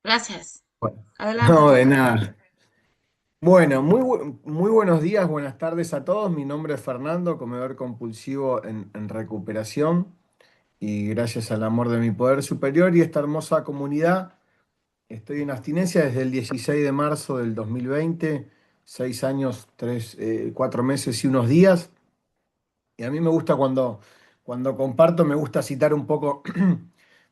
Gracias. Bueno, Adelante, no, te de escucho. nada. Bueno, muy buenos días, buenas tardes a todos. Mi nombre es Fernando, comedor compulsivo en recuperación. Y gracias al amor de mi poder superior y esta hermosa comunidad, estoy en abstinencia desde el 16 de marzo del 2020, 6 años, 4 meses y unos días. Y a mí me gusta cuando comparto, me gusta citar un poco,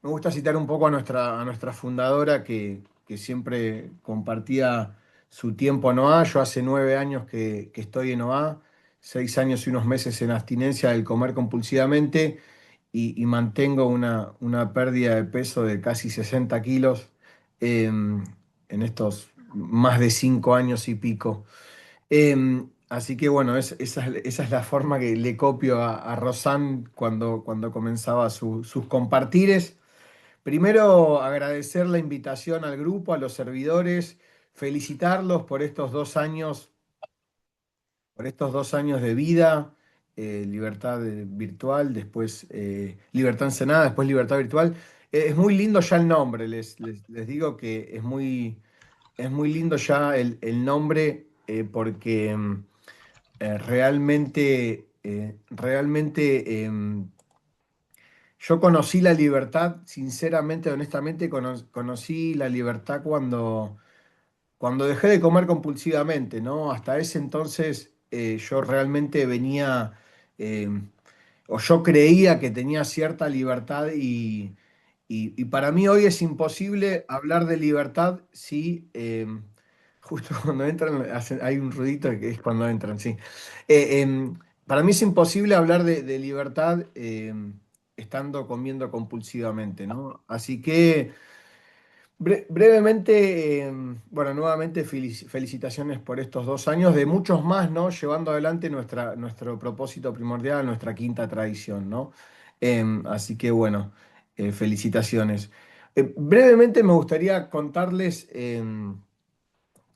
me gusta citar un poco a nuestra fundadora que siempre compartía su tiempo en OA. Yo hace 9 años que estoy en OA, 6 años y unos meses en abstinencia del comer compulsivamente y mantengo una pérdida de peso de casi 60 kilos en estos más de 5 años y pico. Así que bueno, esa es la forma que le copio a Rosan cuando comenzaba sus compartires. Primero, agradecer la invitación al grupo, a los servidores, felicitarlos por estos 2 años de vida, libertad virtual, después libertad encenada, después libertad virtual. Es muy lindo ya el nombre, les digo que es muy lindo ya el nombre porque realmente yo conocí la libertad, sinceramente, honestamente, conocí la libertad cuando dejé de comer compulsivamente, ¿no? Hasta ese entonces yo realmente venía, eh, o yo creía que tenía cierta libertad y para mí hoy es imposible hablar de libertad si justo cuando entran hay un ruidito que es cuando entran, sí. Para mí es imposible hablar de libertad estando comiendo compulsivamente, ¿no? Así que brevemente, bueno, nuevamente felicitaciones por estos 2 años, de muchos más, ¿no? Llevando adelante nuestro propósito primordial, nuestra quinta tradición, ¿no? Así que bueno, felicitaciones. Brevemente me gustaría contarles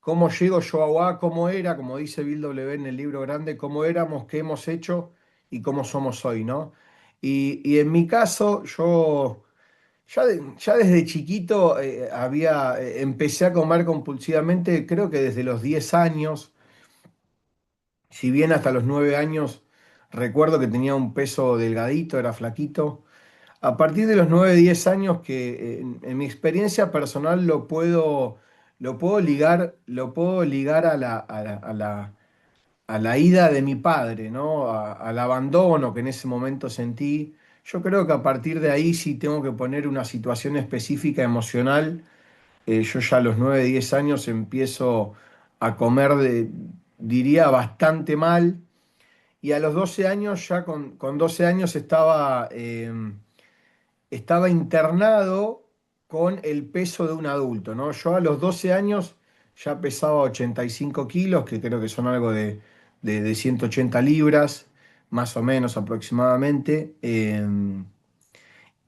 cómo llego yo a UA, cómo era, como dice Bill W. en el libro grande, cómo éramos, qué hemos hecho y cómo somos hoy, ¿no? Y en mi caso, yo ya desde chiquito empecé a comer compulsivamente, creo que desde los 10 años, si bien hasta los 9 años recuerdo que tenía un peso delgadito, era flaquito. A partir de los 9 10 años que en mi experiencia personal lo puedo ligar a la ida de mi padre, ¿no? Al abandono que en ese momento sentí. Yo creo que a partir de ahí sí tengo que poner una situación específica emocional. Yo ya a los 9 10 años empiezo a comer, diría, bastante mal. Y a los 12 años, ya con 12 años estaba internado con el peso de un adulto, ¿no? Yo a los 12 años ya pesaba 85 kilos, que creo que son algo de 180 libras, más o menos aproximadamente.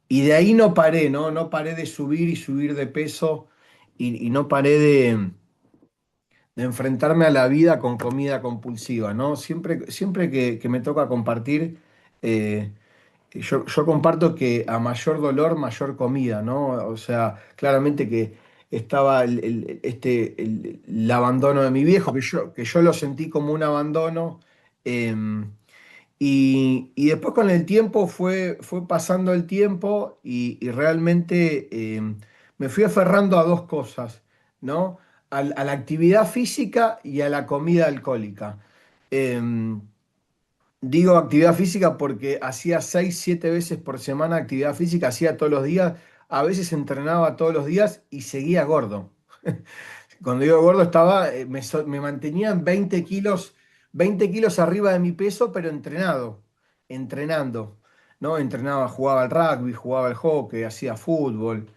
Y de ahí no paré, ¿no? No paré de subir y subir de peso y no paré de enfrentarme a la vida con comida compulsiva, ¿no? Siempre que me toca compartir, eh, yo comparto que a mayor dolor, mayor comida, ¿no? O sea, claramente que estaba el abandono de mi viejo, que yo lo sentí como un abandono. eh, y después con el tiempo fue pasando el tiempo y realmente me fui aferrando a dos cosas, ¿no? A la actividad física y a la comida alcohólica. Em, Digo actividad física porque hacía 6 7 veces por semana actividad física, hacía todos los días, a veces entrenaba todos los días y seguía gordo. Cuando digo gordo me mantenía en 20 kilos arriba de mi peso, pero entrenando, ¿no? Entrenaba, jugaba al rugby, jugaba al hockey, hacía fútbol.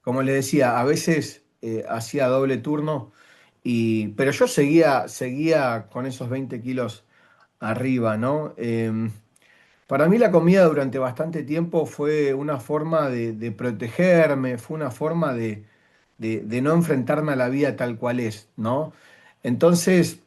Como le decía, a veces hacía doble turno, pero yo seguía con esos 20 kilos arriba, ¿no? Para mí la comida durante bastante tiempo fue una forma de protegerme, fue una forma de no enfrentarme a la vida tal cual es, ¿no? Entonces,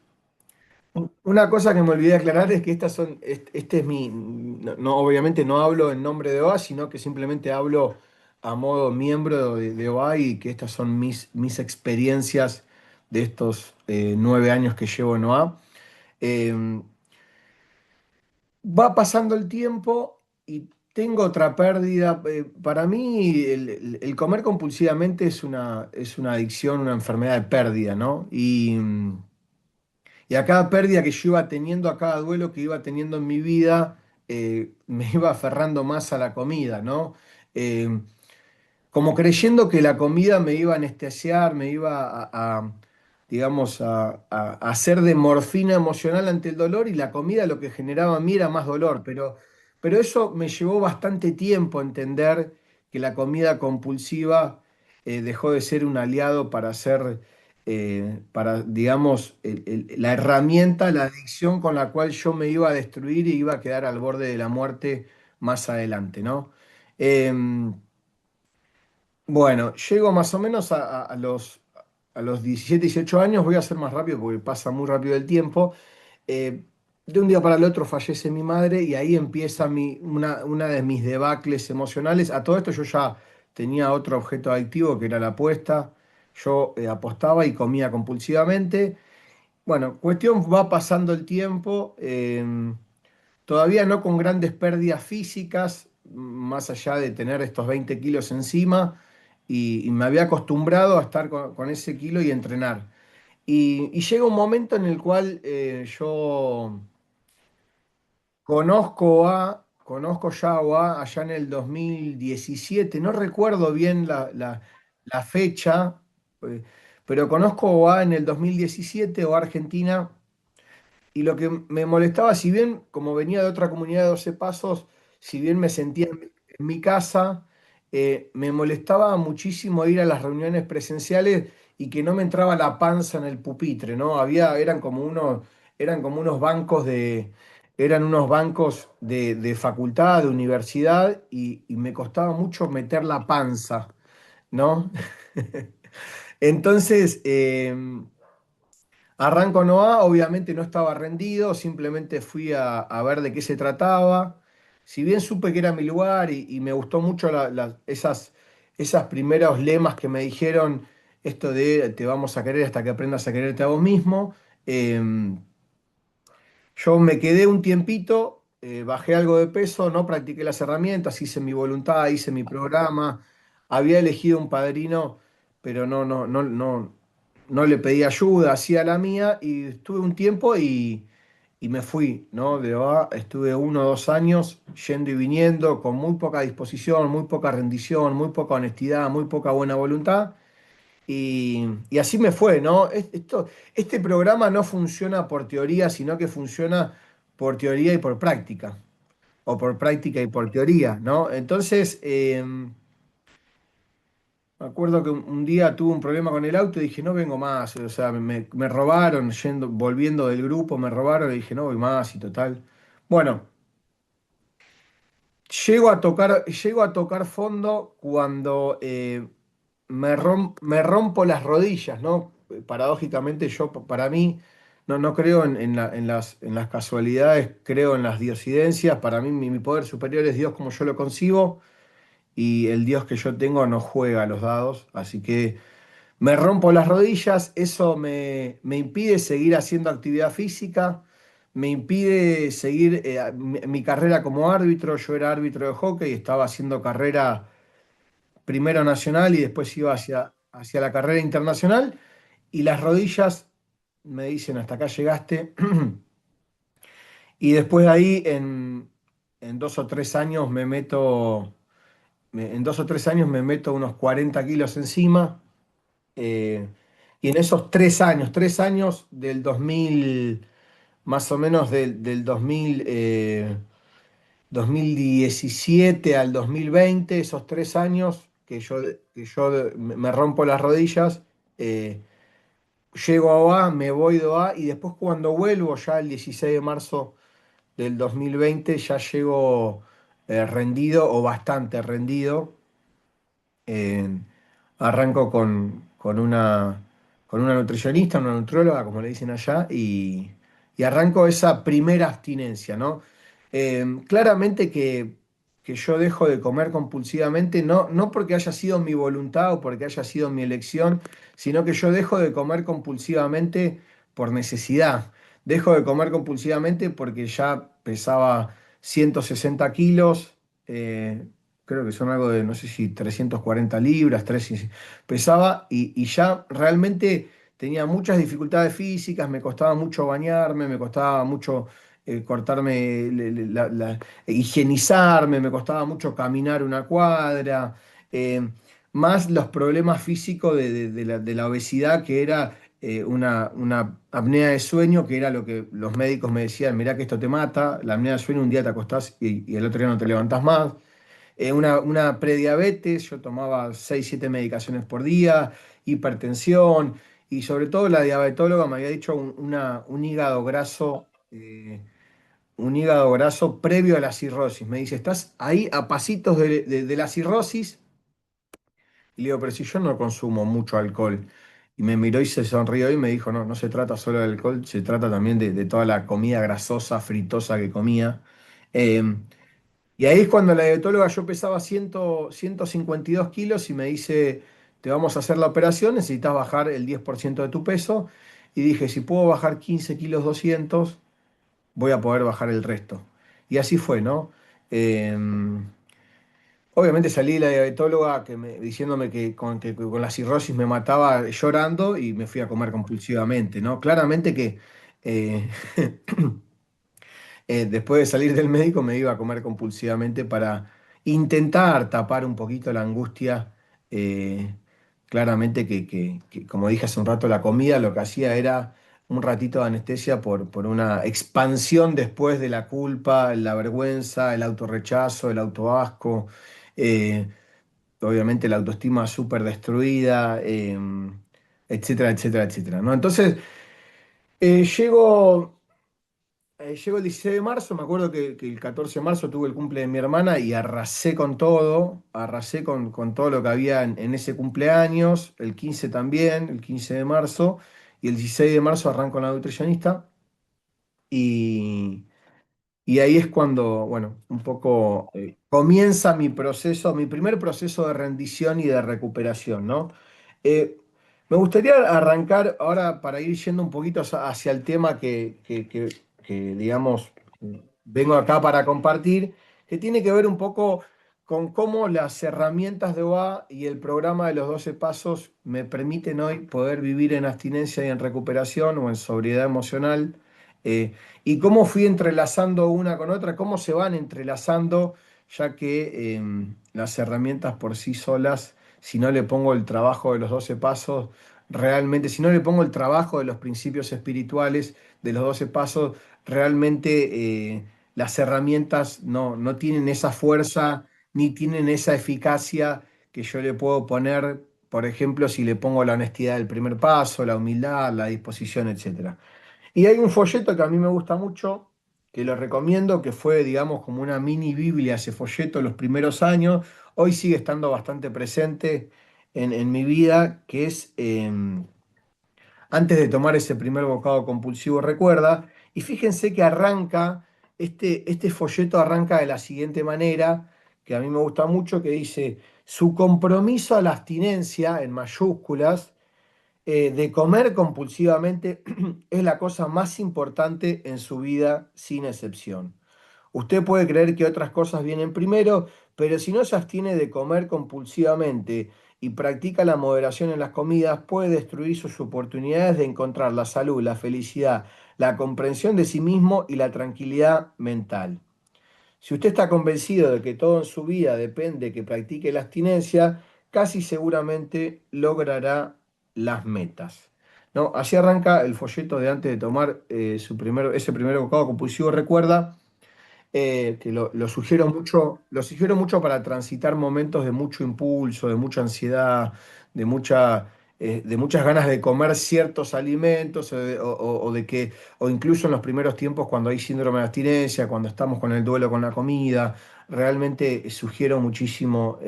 una cosa que me olvidé aclarar es que este es mi, no, obviamente no hablo en nombre de OA, sino que simplemente hablo a modo miembro de OA y que estas son mis experiencias de estos 9 años que llevo en OA. Eh, Va pasando el tiempo y tengo otra pérdida. Para mí, el comer compulsivamente es una adicción, una enfermedad de pérdida, ¿no? Y a cada pérdida que yo iba teniendo, a cada duelo que iba teniendo en mi vida, me iba aferrando más a la comida, ¿no? Eh, Como creyendo que la comida me iba a anestesiar, me iba digamos, a hacer de morfina emocional ante el dolor y la comida lo que generaba en mí era más dolor. Pero eso me llevó bastante tiempo a entender que la comida compulsiva dejó de ser un aliado para hacer, para, digamos, la herramienta, la adicción con la cual yo me iba a destruir y iba a quedar al borde de la muerte más adelante, ¿no? Em, bueno, llego más o menos a los 17, 18 años, voy a ser más rápido porque pasa muy rápido el tiempo. Eh, de un día para el otro fallece mi madre y ahí empieza una de mis debacles emocionales. A todo esto yo ya tenía otro objeto adictivo que era la apuesta. Yo apostaba y comía compulsivamente. Bueno, cuestión va pasando el tiempo. Todavía no con grandes pérdidas físicas, más allá de tener estos 20 kilos encima, y me había acostumbrado a estar con ese kilo y entrenar. Y llega un momento en el cual yo conozco ya a OA allá en el 2017, no recuerdo bien la fecha, eh, pero conozco OA en el 2017, OA Argentina. Y lo que me molestaba, si bien como venía de otra comunidad de 12 pasos, si bien me sentía en mi casa, me molestaba muchísimo ir a las reuniones presenciales y que no me entraba la panza en el pupitre, ¿no? Eran como unos bancos de facultad, de universidad, y me costaba mucho meter la panza, ¿no? Entonces, arranco Noah, obviamente no estaba rendido, simplemente fui a ver de qué se trataba. Si bien supe que era mi lugar y me gustó mucho esas primeros lemas que me dijeron, esto de te vamos a querer hasta que aprendas a quererte a vos mismo, eh, yo me quedé un tiempito, bajé algo de peso, no practiqué las herramientas, hice mi voluntad, hice mi programa, había elegido un padrino, pero no le pedí ayuda, hacía la mía y estuve un tiempo y me fui, ¿no? Estuve 1 o 2 años yendo y viniendo con muy poca disposición, muy poca rendición, muy poca honestidad, muy poca buena voluntad. Y así me fue, ¿no? Este programa no funciona por teoría, sino que funciona por teoría y por práctica, o por práctica y por teoría, ¿no? Entonces, me acuerdo que un día tuve un problema con el auto y dije, no vengo más, o sea, me robaron, volviendo del grupo, me robaron y dije, no voy más y total. Bueno, llego a tocar fondo cuando me rompo las rodillas, ¿no? Paradójicamente yo, para mí, no creo en las casualidades, creo en las diosidencias. Para mí, mi poder superior es Dios como yo lo concibo, y el Dios que yo tengo no juega a los dados. Así que me rompo las rodillas, eso me impide seguir haciendo actividad física, me impide seguir mi carrera como árbitro. Yo era árbitro de hockey, estaba haciendo carrera primero nacional y después iba hacia la carrera internacional, y las rodillas me dicen, hasta acá llegaste. Y después de ahí, en 2 o 3 años me meto unos 40 kilos encima. eh, y en esos 3 años del 2000, más o menos del 2017 al 2020, esos 3 años que yo me rompo las rodillas, eh, llego a OA, me voy de OA y después cuando vuelvo ya el 16 de marzo del 2020 ya llego rendido o bastante rendido. Eh, Arranco con una nutricionista, una nutrióloga, como le dicen allá, y arranco esa primera abstinencia, ¿no? Claramente que que yo dejo de comer compulsivamente, no porque haya sido mi voluntad o porque haya sido mi elección, sino que yo dejo de comer compulsivamente por necesidad. Dejo de comer compulsivamente porque ya pesaba 160 kilos, eh, creo que son algo de, no sé si 340 libras, pesaba y ya realmente tenía muchas dificultades físicas, me costaba mucho bañarme, me costaba mucho cortarme higienizarme, me costaba mucho caminar una cuadra, eh, más los problemas físicos de la obesidad, que era una apnea de sueño, que era lo que los médicos me decían, mirá que esto te mata, la apnea de sueño un día te acostás y el otro día no te levantás más. Una prediabetes, yo tomaba 6 7 medicaciones por día, hipertensión, y sobre todo la diabetóloga me había dicho un hígado graso. Un hígado graso previo a la cirrosis. Me dice, estás ahí a pasitos de la cirrosis. Y le digo, pero si yo no consumo mucho alcohol. Y me miró y se sonrió y me dijo, no, no se trata solo del alcohol, se trata también de toda la comida grasosa, fritosa que comía. Eh, y ahí es cuando la diabetóloga, yo pesaba 152 kilos y me dice, te vamos a hacer la operación, necesitas bajar el 10% de tu peso. Y dije, si puedo bajar 15 kilos 200 voy a poder bajar el resto. Y así fue, ¿no? Eh, Obviamente salí de la diabetóloga diciéndome que con la cirrosis me mataba llorando y me fui a comer compulsivamente, ¿no? Claramente que eh, después de salir del médico me iba a comer compulsivamente para intentar tapar un poquito la angustia. eh, Claramente como dije hace un rato, la comida lo que hacía era un ratito de anestesia por una expansión después de la culpa, la vergüenza, el autorrechazo, el autoasco, eh, obviamente la autoestima súper destruida, etcétera, etcétera, etcétera, ¿no? Entonces, llego. Llegó el 16 de marzo, me acuerdo que el 14 de marzo tuve el cumple de mi hermana y arrasé con todo, arrasé con todo lo que había en ese cumpleaños, el 15 también, el 15 de marzo, y el 16 de marzo arranco en la nutricionista y, y ahí es cuando, bueno, un poco comienza mi proceso, mi primer proceso de rendición y de recuperación, ¿no? Eh, Me gustaría arrancar ahora para ir yendo un poquito hacia el tema que, digamos, vengo acá para compartir, que tiene que ver un poco con cómo las herramientas de OA y el programa de los 12 pasos me permiten hoy poder vivir en abstinencia y en recuperación o en sobriedad emocional. Y cómo fui entrelazando una con otra, cómo se van entrelazando, ya que las herramientas por sí solas, si no le pongo el trabajo de los 12 pasos, realmente, si no le pongo el trabajo de los principios espirituales de los 12 pasos, realmente las herramientas no tienen esa fuerza ni tienen esa eficacia que yo le puedo poner, por ejemplo, si le pongo la honestidad del primer paso, la humildad, la disposición, etcétera. Y hay un folleto que a mí me gusta mucho, que lo recomiendo, que fue, digamos, como una mini Biblia ese folleto en los primeros años. Hoy sigue estando bastante presente en mi vida, que es antes de tomar ese primer bocado compulsivo, recuerda. Y fíjense que este folleto arranca de la siguiente manera, que a mí me gusta mucho, que dice, su compromiso a la abstinencia, en mayúsculas, de comer compulsivamente es la cosa más importante en su vida, sin excepción. Usted puede creer que otras cosas vienen primero, pero si no se abstiene de comer compulsivamente y practica la moderación en las comidas, puede destruir sus oportunidades de encontrar la salud, la felicidad, la comprensión de sí mismo y la tranquilidad mental. Si usted está convencido de que todo en su vida depende de que practique la abstinencia, casi seguramente logrará las metas. ¿No? Así arranca el folleto de antes de tomar ese primer bocado compulsivo. Recuerda que lo sugiero mucho para transitar momentos de mucho impulso, de mucha ansiedad, de muchas ganas de comer ciertos alimentos, o incluso en los primeros tiempos cuando hay síndrome de abstinencia, cuando estamos con el duelo con la comida. Realmente sugiero muchísimo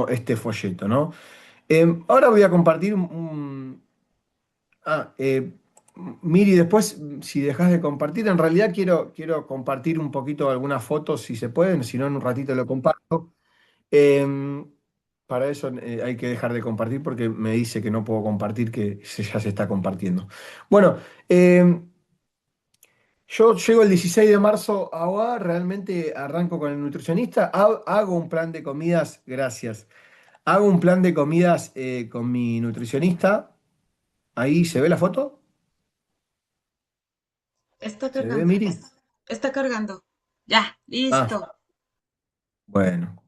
este folleto, ¿no? Ahora voy a compartir. Ah, Miri, después, si dejas de compartir, en realidad quiero compartir un poquito algunas fotos, si se pueden, si no, en un ratito lo comparto. Em, para eso hay que dejar de compartir porque me dice que no puedo compartir, que ya se está compartiendo. Bueno, em, yo llego el 16 de marzo a OA, realmente arranco con el nutricionista, hago un plan de comidas, gracias. Hago un plan de comidas con mi nutricionista. Ahí se ve la foto. Está ¿Se ve, cargando. Miri? Está cargando. Ya, Ah, listo. bueno,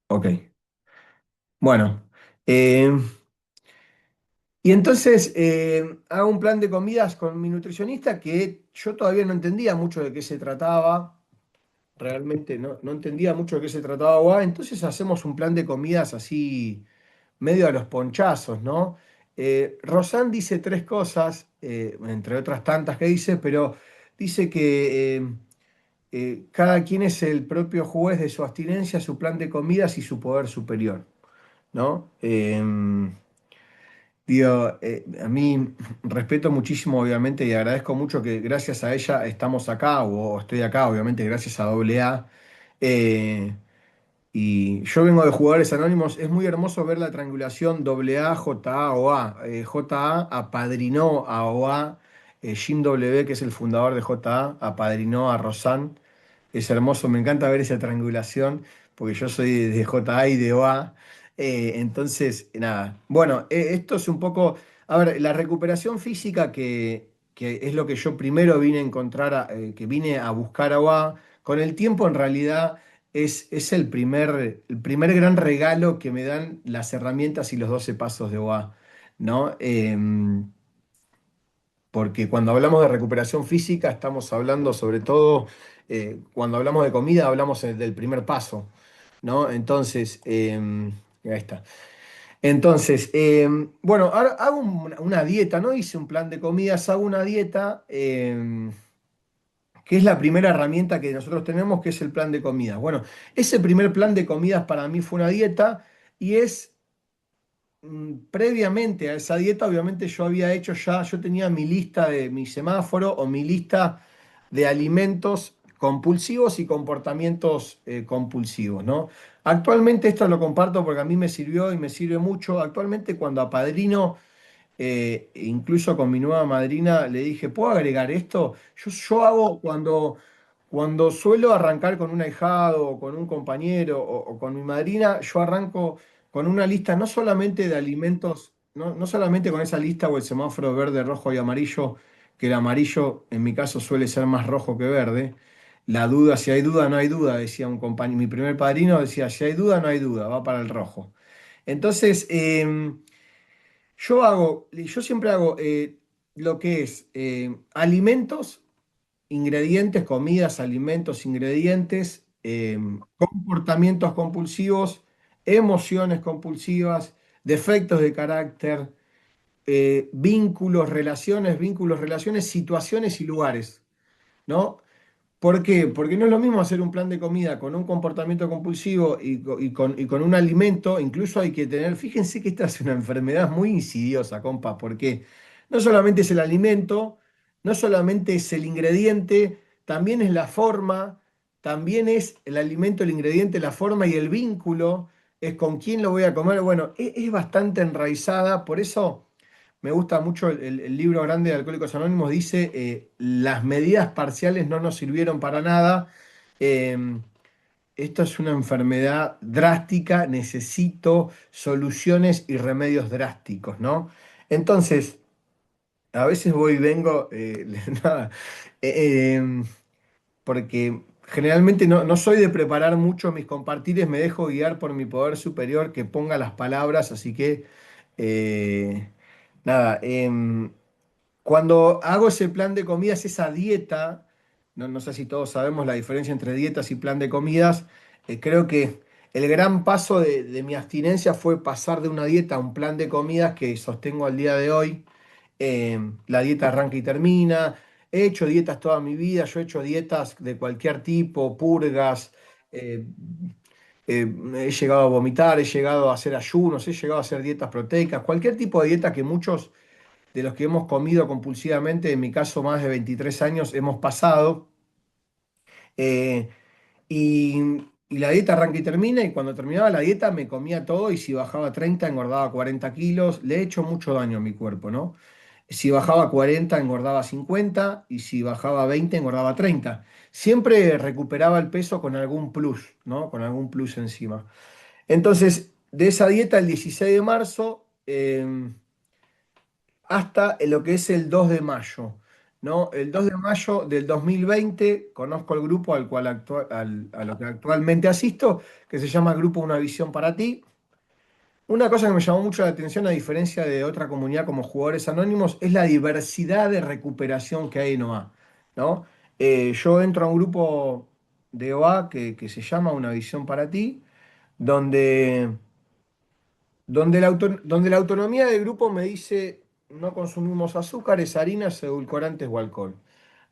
ok. Bueno, eh, y entonces hago un plan de comidas con mi nutricionista que yo todavía no entendía mucho de qué se trataba. Realmente no entendía mucho de qué se trataba. Entonces hacemos un plan de comidas así, medio a los ponchazos, ¿no? Rosanne dice tres cosas, entre otras tantas que dice, pero dice que cada quien es el propio juez de su abstinencia, su plan de comidas y su poder superior, ¿no? Digo, a mí respeto muchísimo, obviamente, y agradezco mucho que gracias a ella estamos acá, o estoy acá, obviamente, gracias a AA. Eh, y yo vengo de Jugadores Anónimos, es muy hermoso ver la triangulación AA, JA, OA. JA apadrinó a OA, Jim W., que es el fundador de JA, apadrinó a Rosanne. Es hermoso, me encanta ver esa triangulación, porque yo soy de JA y de OA. Entonces, nada. Bueno, esto es un poco. A ver, la recuperación física, que es lo que yo primero vine a encontrar, que vine a buscar a OA, con el tiempo en realidad es el primer gran regalo que me dan las herramientas y los 12 pasos de OA, ¿no? Porque cuando hablamos de recuperación física estamos hablando sobre todo, cuando hablamos de comida hablamos del primer paso, ¿no? Entonces, ahí está. Entonces, bueno, ahora hago una dieta, no hice un plan de comidas, hago una dieta, que es la primera herramienta que nosotros tenemos, que es el plan de comidas. Bueno, ese primer plan de comidas para mí fue una dieta y es previamente a esa dieta, obviamente yo había hecho ya, yo tenía mi lista de mi semáforo o mi lista de alimentos compulsivos y comportamientos compulsivos, ¿no? Actualmente esto lo comparto porque a mí me sirvió y me sirve mucho. Actualmente cuando apadrino, incluso con mi nueva madrina, le dije, ¿puedo agregar esto? Yo hago cuando suelo arrancar con un ahijado o con un compañero o con mi madrina, yo arranco con una lista no solamente de alimentos, no solamente con esa lista o el semáforo verde, rojo y amarillo, que el amarillo en mi caso suele ser más rojo que verde. La duda, si hay duda, no hay duda, decía un compañero. Mi primer padrino decía, si hay duda, no hay duda, va para el rojo. Entonces, yo siempre hago lo que es alimentos, ingredientes, comidas, alimentos, ingredientes, comportamientos compulsivos, emociones compulsivas, defectos de carácter, vínculos, relaciones, situaciones y lugares, ¿no? ¿Por qué? Porque no es lo mismo hacer un plan de comida con un comportamiento compulsivo y con un alimento. Incluso hay que tener, fíjense que esta es una enfermedad muy insidiosa, compa, porque no solamente es el alimento, no solamente es el ingrediente, también es la forma, también es el alimento, el ingrediente, la forma y el vínculo, es con quién lo voy a comer. Bueno, es bastante enraizada, por eso. Me gusta mucho el libro grande de Alcohólicos Anónimos, dice, las medidas parciales no nos sirvieron para nada. eh, Esto es una enfermedad drástica, necesito soluciones y remedios drásticos, ¿no? Entonces, a veces voy y vengo, nada, eh, porque generalmente no soy de preparar mucho mis compartires, me dejo guiar por mi poder superior que ponga las palabras, así que, nada. Cuando hago ese plan de comidas, esa dieta, no sé si todos sabemos la diferencia entre dietas y plan de comidas, creo que el gran paso de mi abstinencia fue pasar de una dieta a un plan de comidas que sostengo al día de hoy. La dieta arranca y termina. He hecho dietas toda mi vida, yo he hecho dietas de cualquier tipo, purgas, eh, he llegado a vomitar, he llegado a hacer ayunos, he llegado a hacer dietas proteicas, cualquier tipo de dieta que muchos de los que hemos comido compulsivamente, en mi caso más de 23 años, hemos pasado. Eh, y la dieta arranca y termina, y cuando terminaba la dieta me comía todo, y si bajaba 30 engordaba 40 kilos. Le he hecho mucho daño a mi cuerpo, ¿no? Si bajaba 40 engordaba 50, y si bajaba 20 engordaba 30. Siempre recuperaba el peso con algún plus, ¿no? Con algún plus encima. Entonces, de esa dieta, el 16 de marzo, hasta lo que es el 2 de mayo, ¿no? El 2 de mayo del 2020 conozco el grupo al cual a lo que actualmente asisto, que se llama Grupo Una Visión para Ti. Una cosa que me llamó mucho la atención, a diferencia de otra comunidad como Jugadores Anónimos, es la diversidad de recuperación que hay en OA, ¿no? Yo entro a un grupo de OA que se llama Una Visión para Ti, donde donde la autonomía del grupo me dice: no consumimos azúcares, harinas, edulcorantes o alcohol.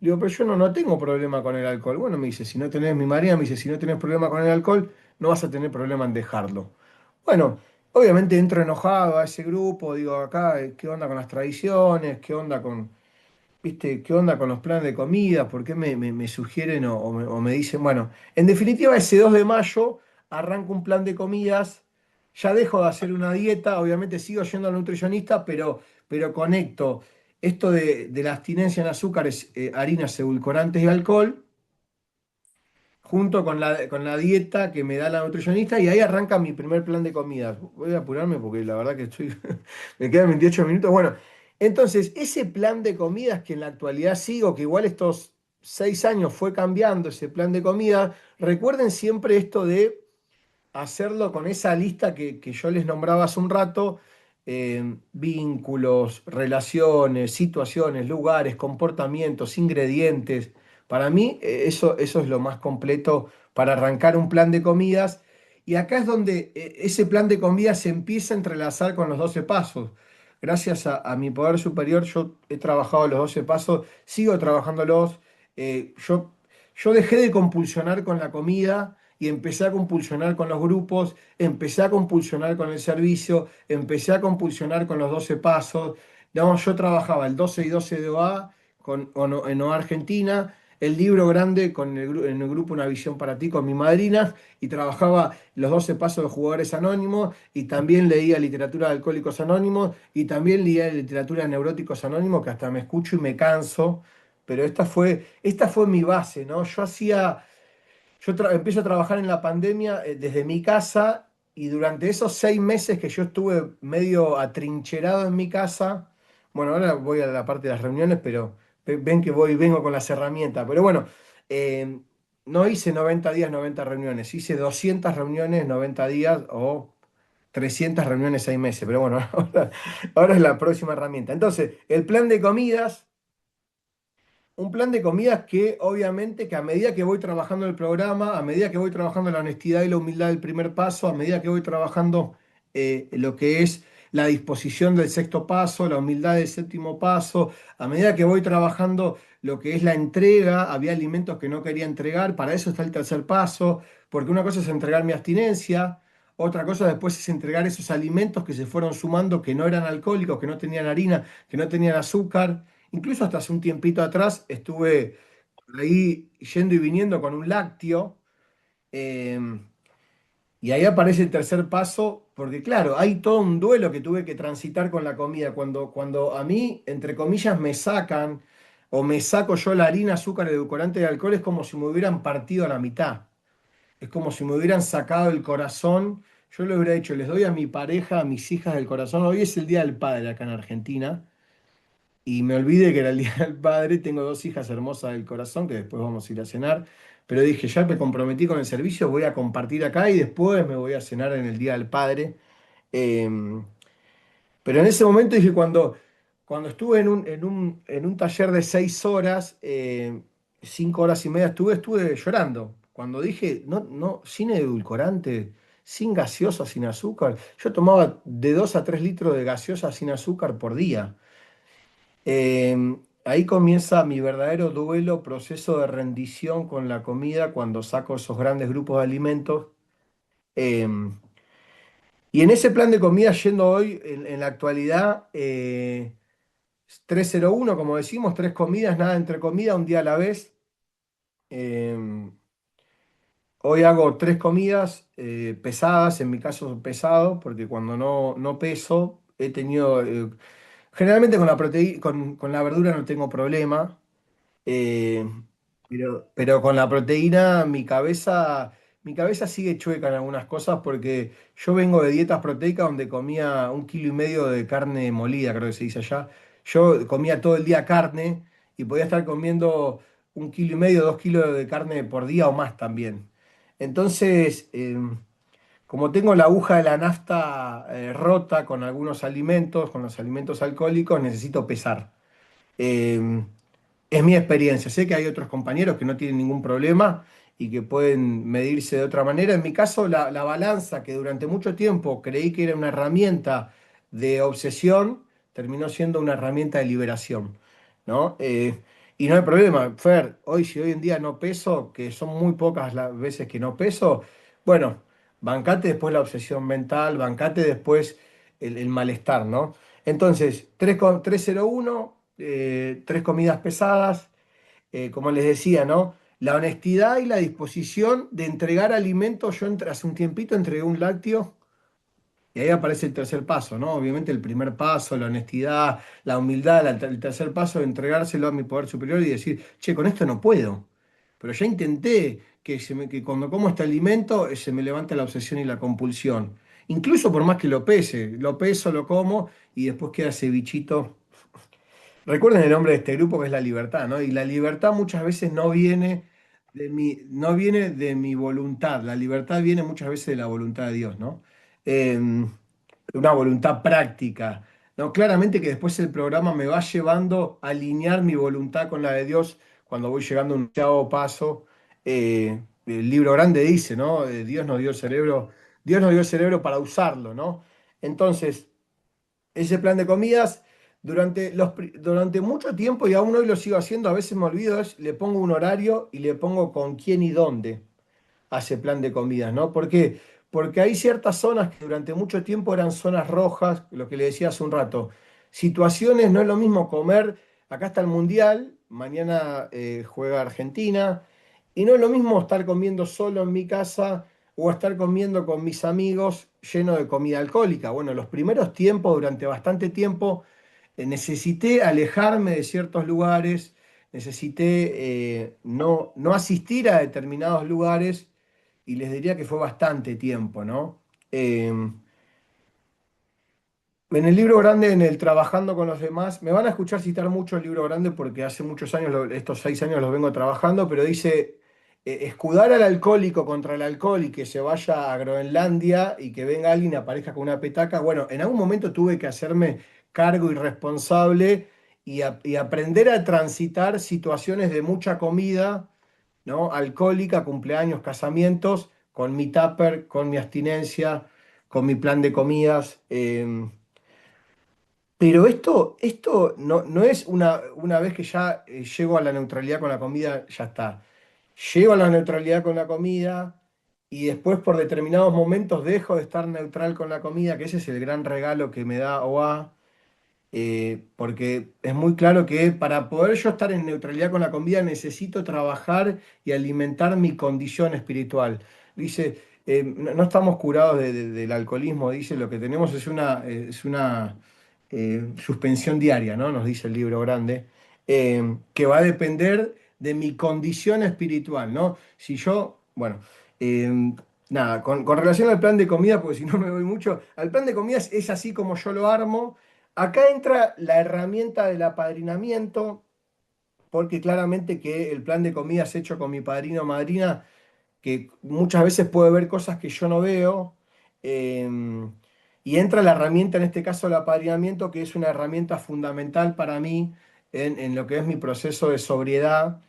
Digo, pero yo no tengo problema con el alcohol. Bueno, me dice, si no tenés, mi María me dice, si no tenés problema con el alcohol, no vas a tener problema en dejarlo. Bueno, obviamente entro enojado a ese grupo, digo, acá, ¿qué onda con las tradiciones? ¿Qué onda con, viste, qué onda con los planes de comida? ¿Por qué me sugieren o me dicen? Bueno, en definitiva, ese 2 de mayo arranco un plan de comidas. Ya dejo de hacer una dieta, obviamente sigo yendo al nutricionista, pero conecto esto de la abstinencia en azúcares, harinas, edulcorantes y alcohol, junto con la dieta que me da la nutricionista, y ahí arranca mi primer plan de comidas. Voy a apurarme porque la verdad que estoy, me quedan 28 minutos. Bueno, entonces, ese plan de comidas que en la actualidad sigo, que igual estos 6 años fue cambiando ese plan de comida, recuerden siempre esto de hacerlo con esa lista que yo les nombraba hace un rato: vínculos, relaciones, situaciones, lugares, comportamientos, ingredientes. Para mí, eso es lo más completo para arrancar un plan de comidas. Y acá es donde ese plan de comidas se empieza a entrelazar con los 12 pasos. Gracias a mi poder superior, yo he trabajado los 12 pasos, sigo trabajándolos. Yo dejé de compulsionar con la comida y empecé a compulsionar con los grupos, empecé a compulsionar con el servicio, empecé a compulsionar con los 12 pasos. No, yo trabajaba el 12 y 12 de OA en OA Argentina, el libro grande en el grupo Una Visión para Ti con mi madrina, y trabajaba los 12 pasos de Jugadores Anónimos, y también leía literatura de Alcohólicos Anónimos, y también leía literatura de Neuróticos Anónimos, que hasta me escucho y me canso, pero esta fue mi base, ¿no? Empiezo a trabajar en la pandemia, desde mi casa, y durante esos 6 meses que yo estuve medio atrincherado en mi casa. Bueno, ahora voy a la parte de las reuniones, pero ven que vengo con las herramientas. Pero bueno, eh, no hice 90 días, 90 reuniones, hice 200 reuniones, 90 días, o 300 reuniones, 6 meses. Pero bueno, ahora es la próxima herramienta. Entonces, el plan de comidas. Un plan de comidas que obviamente, que a medida que voy trabajando el programa, a medida que voy trabajando la honestidad y la humildad del primer paso, a medida que voy trabajando lo que es la disposición del sexto paso, la humildad del séptimo paso, a medida que voy trabajando lo que es la entrega, había alimentos que no quería entregar, para eso está el tercer paso, porque una cosa es entregar mi abstinencia, otra cosa después es entregar esos alimentos que se fueron sumando, que no eran alcohólicos, que no tenían harina, que no tenían azúcar. Incluso hasta hace un tiempito atrás estuve ahí yendo y viniendo con un lácteo. eh, y ahí aparece el tercer paso, porque claro, hay todo un duelo que tuve que transitar con la comida. Cuando a mí, entre comillas, me sacan o me saco yo la harina, azúcar, edulcorante y alcohol, es como si me hubieran partido a la mitad. Es como si me hubieran sacado el corazón. Yo le hubiera dicho, les doy a mi pareja, a mis hijas del corazón. Hoy es el Día del Padre acá en Argentina. Y me olvidé que era el Día del Padre. Tengo dos hijas hermosas del corazón que después vamos a ir a cenar. Pero dije, ya me comprometí con el servicio, voy a compartir acá y después me voy a cenar en el Día del Padre. Eh, pero en ese momento dije, cuando estuve en un taller de 6 horas, 5 horas y media estuve llorando. Cuando dije, no, no, sin edulcorante, sin gaseosa, sin azúcar. Yo tomaba de 2 a 3 litros de gaseosa sin azúcar por día. Ahí comienza mi verdadero duelo, proceso de rendición con la comida, cuando saco esos grandes grupos de alimentos. Em, y en ese plan de comida, yendo hoy, en la actualidad, 301 como decimos, tres comidas, nada entre comida, un día a la vez. Eh, Hoy hago tres comidas pesadas, en mi caso pesado, porque cuando no peso, he tenido, generalmente con la proteína, con la verdura no tengo problema. Eh, pero con la proteína mi cabeza sigue chueca en algunas cosas porque yo vengo de dietas proteicas donde comía 1,5 kilos de carne molida, creo que se dice allá. Yo comía todo el día carne y podía estar comiendo 1,5 kilos, 2 kilos de carne por día o más también. Entonces, como tengo la aguja de la nafta rota con algunos alimentos, con los alimentos alcohólicos, necesito pesar. Eh, es mi experiencia. Sé que hay otros compañeros que no tienen ningún problema y que pueden medirse de otra manera. En mi caso, la balanza, que durante mucho tiempo creí que era una herramienta de obsesión, terminó siendo una herramienta de liberación, ¿no? Y no hay problema, Fer, hoy si hoy en día no peso, que son muy pocas las veces que no peso, bueno, bancate después la obsesión mental, bancate después el malestar, ¿no? Entonces, 301 tres comidas pesadas, como les decía, ¿no? La honestidad y la disposición de entregar alimentos. Yo hace un tiempito entregué un lácteo y ahí aparece el tercer paso, ¿no? Obviamente el primer paso, la honestidad, la humildad, el tercer paso de entregárselo a mi poder superior y decir, che, con esto no puedo. Pero ya intenté que cuando como este alimento se me levanta la obsesión y la compulsión. Incluso por más que lo pese, lo peso, lo como y después queda ese bichito. Recuerden el nombre de este grupo que es la libertad, ¿no? Y la libertad muchas veces no viene de mi voluntad. La libertad viene muchas veces de la voluntad de Dios, ¿no? Una voluntad práctica, ¿no? Claramente que después el programa me va llevando a alinear mi voluntad con la de Dios cuando voy llegando a un chavo paso. El libro grande dice, ¿no? Dios nos dio el cerebro para usarlo, ¿no? Entonces, ese plan de comidas durante mucho tiempo y aún hoy lo sigo haciendo, a veces me olvido, le pongo un horario y le pongo con quién y dónde a ese plan de comidas, ¿no? ¿Por qué? Porque hay ciertas zonas que durante mucho tiempo eran zonas rojas, lo que le decía hace un rato. Situaciones, no es lo mismo comer, acá está el Mundial, mañana juega Argentina, y no es lo mismo estar comiendo solo en mi casa o estar comiendo con mis amigos lleno de comida alcohólica. Bueno, los primeros tiempos, durante bastante tiempo, necesité alejarme de ciertos lugares, necesité no asistir a determinados lugares y les diría que fue bastante tiempo, ¿no? Eh, en el libro grande, en el Trabajando con los demás, me van a escuchar citar mucho el libro grande porque hace muchos años, estos 6 años los vengo trabajando, pero dice, escudar al alcohólico contra el alcohol y que se vaya a Groenlandia y que venga alguien y aparezca con una petaca. Bueno, en algún momento tuve que hacerme cargo y responsable y aprender a transitar situaciones de mucha comida, ¿no? Alcohólica, cumpleaños, casamientos, con mi tupper, con mi abstinencia, con mi plan de comidas. Pero esto no es una vez que ya llego a la neutralidad con la comida, ya está. Llego a la neutralidad con la comida y después por determinados momentos dejo de estar neutral con la comida, que ese es el gran regalo que me da OA, porque es muy claro que para poder yo estar en neutralidad con la comida necesito trabajar y alimentar mi condición espiritual. Dice, no estamos curados del alcoholismo, dice, lo que tenemos es una suspensión diaria, ¿no? Nos dice el libro grande, que va a depender de mi condición espiritual, ¿no? Si yo, bueno, nada, con relación al plan de comida, porque si no me voy mucho, al plan de comidas es así como yo lo armo. Acá entra la herramienta del apadrinamiento, porque claramente que el plan de comidas hecho con mi padrino o madrina, que muchas veces puede ver cosas que yo no veo, eh, y entra la herramienta, en este caso el apadrinamiento, que es una herramienta fundamental para mí en lo que es mi proceso de sobriedad.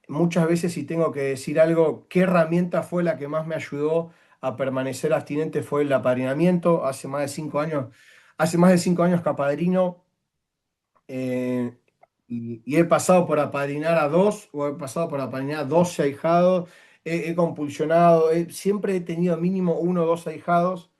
Muchas veces si tengo que decir algo, ¿qué herramienta fue la que más me ayudó a permanecer abstinente? Fue el apadrinamiento. Hace más de 5 años que apadrino, eh, y he pasado por apadrinar a dos, o he pasado por apadrinar a 12 ahijados, he compulsionado, siempre he tenido mínimo uno o dos ahijados.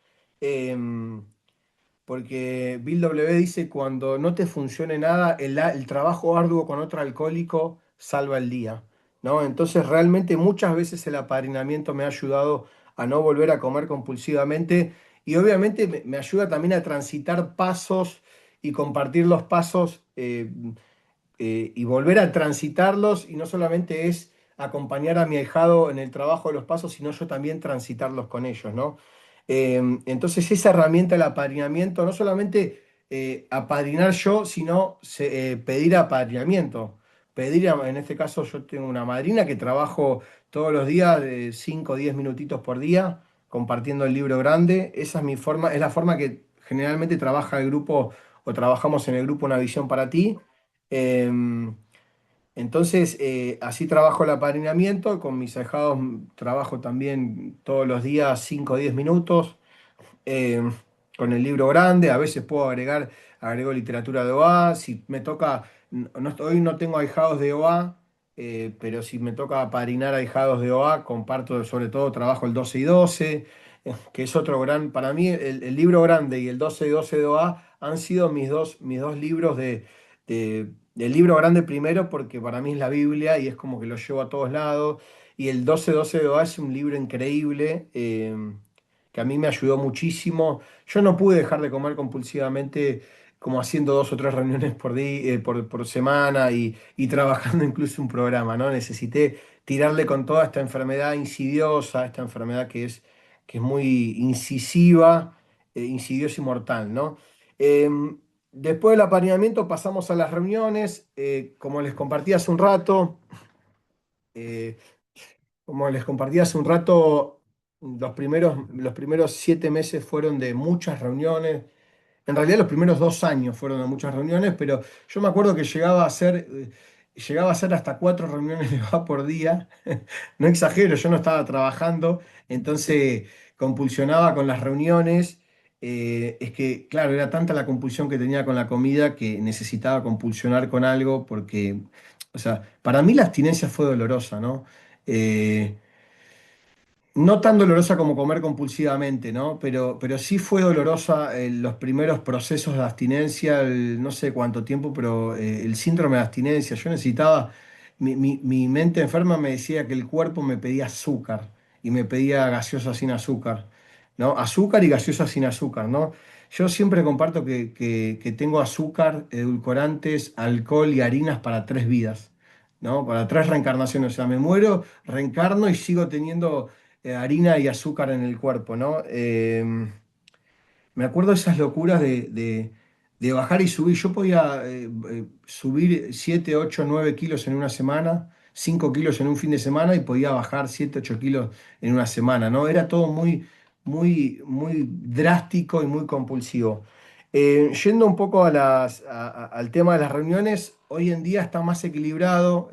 porque Bill W. dice, cuando no te funcione nada, el trabajo arduo con otro alcohólico salva el día, ¿no? Entonces realmente muchas veces el apadrinamiento me ha ayudado a no volver a comer compulsivamente y obviamente me ayuda también a transitar pasos y compartir los pasos. Y volver a transitarlos y no solamente es acompañar a mi ahijado en el trabajo de los pasos, sino yo también transitarlos con ellos, ¿no? Entonces esa herramienta del apadrinamiento, no solamente apadrinar yo, sino pedir apadrinamiento. En este caso yo tengo una madrina que trabajo todos los días, 5 o 10 minutitos por día, compartiendo el libro grande. Esa es mi forma, es la forma que generalmente trabaja el grupo o trabajamos en el grupo Una Visión para Ti. Em, entonces, así trabajo el apadrinamiento, con mis ahijados trabajo también todos los días 5 o 10 minutos, eh, con el libro grande, a veces puedo agrego literatura de OA, si me toca, hoy no tengo ahijados de OA, pero si me toca apadrinar ahijados de OA, comparto sobre todo trabajo el 12 y 12, que es otro para mí el libro grande y el 12 y 12 de OA han sido mis dos libros del libro grande primero, porque para mí es la Biblia y es como que lo llevo a todos lados, y el 12-12 de OA es un libro increíble. Que a mí me ayudó muchísimo. Yo no pude dejar de comer compulsivamente como haciendo 2 o 3 reuniones por semana y trabajando incluso un programa, ¿no? Necesité tirarle con toda esta enfermedad insidiosa, esta enfermedad que es muy incisiva, insidiosa y mortal, ¿no? Después del apareamiento pasamos a las reuniones, como les compartí hace un rato. eh, Como les compartí hace un rato, los primeros 7 meses fueron de muchas reuniones. En realidad los primeros 2 años fueron de muchas reuniones, pero yo me acuerdo que llegaba a hacer hasta 4 reuniones de VA por día. No exagero, yo no estaba trabajando, entonces compulsionaba con las reuniones. Es que, claro, era tanta la compulsión que tenía con la comida que necesitaba compulsionar con algo porque, o sea, para mí la abstinencia fue dolorosa, ¿no? Eh, no tan dolorosa como comer compulsivamente, ¿no? Pero sí fue dolorosa los primeros procesos de abstinencia, no sé cuánto tiempo, pero el síndrome de abstinencia. Yo necesitaba, mi mente enferma me decía que el cuerpo me pedía azúcar y me pedía gaseosa sin azúcar, ¿no? Azúcar y gaseosa sin azúcar, ¿no? Yo siempre comparto que tengo azúcar, edulcorantes, alcohol y harinas para 3 vidas, ¿no? Para 3 reencarnaciones. O sea, me muero, reencarno y sigo teniendo harina y azúcar en el cuerpo, ¿no? Me acuerdo de esas locuras de bajar y subir. Yo podía subir 7, 8, 9 kilos en una semana, 5 kilos en un fin de semana y podía bajar 7, 8 kilos en una semana, ¿no? Era todo muy, muy, muy drástico y muy compulsivo. Yendo un poco al tema de las reuniones, hoy en día está más equilibrado.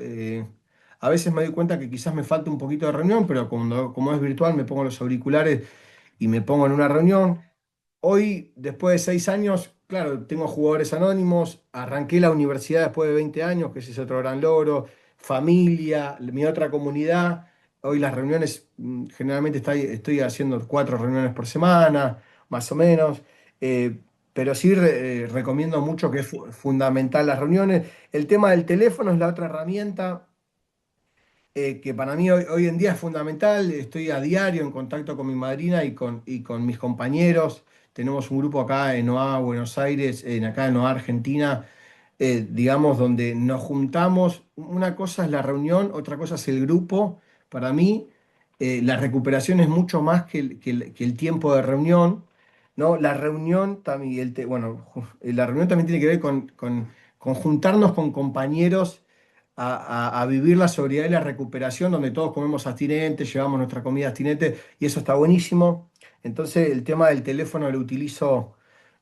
A veces me doy cuenta que quizás me falta un poquito de reunión, pero como es virtual, me pongo los auriculares y me pongo en una reunión. Hoy, después de 6 años, claro, tengo jugadores anónimos, arranqué la universidad después de 20 años, que ese es otro gran logro, familia, mi otra comunidad. Hoy las reuniones, generalmente estoy haciendo 4 reuniones por semana, más o menos. eh, pero sí recomiendo mucho que es fundamental las reuniones. El tema del teléfono es la otra herramienta que para mí hoy en día es fundamental. Estoy a diario en contacto con mi madrina y con mis compañeros. Tenemos un grupo acá en OA, Buenos Aires, acá en OA, Argentina, digamos, donde nos juntamos. Una cosa es la reunión, otra cosa es el grupo. Para mí, la recuperación es mucho más que el tiempo de reunión, ¿no? La reunión también, bueno, la reunión también tiene que ver con juntarnos con compañeros a vivir la sobriedad y la recuperación, donde todos comemos abstinentes, llevamos nuestra comida abstinente y eso está buenísimo. Entonces el tema del teléfono lo utilizo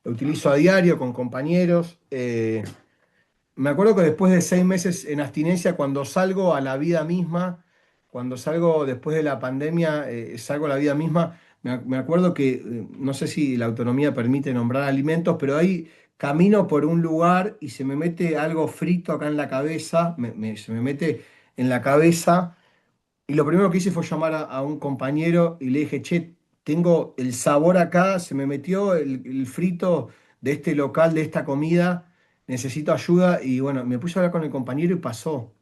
a diario con compañeros. Me acuerdo que después de 6 meses en abstinencia, cuando salgo a la vida misma, cuando salgo después de la pandemia, salgo a la vida misma, me acuerdo que, no sé si la autonomía permite nombrar alimentos, pero ahí camino por un lugar y se me mete algo frito acá en la cabeza, se me mete en la cabeza, y lo primero que hice fue llamar a un compañero y le dije, che, tengo el sabor acá, se me metió el frito de este local, de esta comida, necesito ayuda y bueno, me puse a hablar con el compañero y pasó.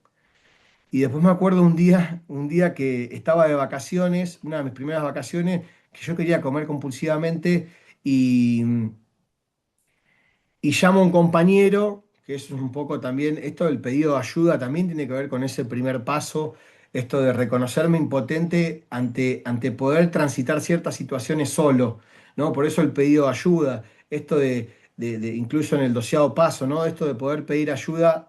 Y después me acuerdo un día que estaba de vacaciones, una de mis primeras vacaciones, que yo quería comer compulsivamente y, y llamo a un compañero, que es un poco también, esto del pedido de ayuda también tiene que ver con ese primer paso, esto de reconocerme impotente ante poder transitar ciertas situaciones solo, ¿no? Por eso el pedido de ayuda, esto incluso en el 12.º paso, ¿no? Esto de poder pedir ayuda.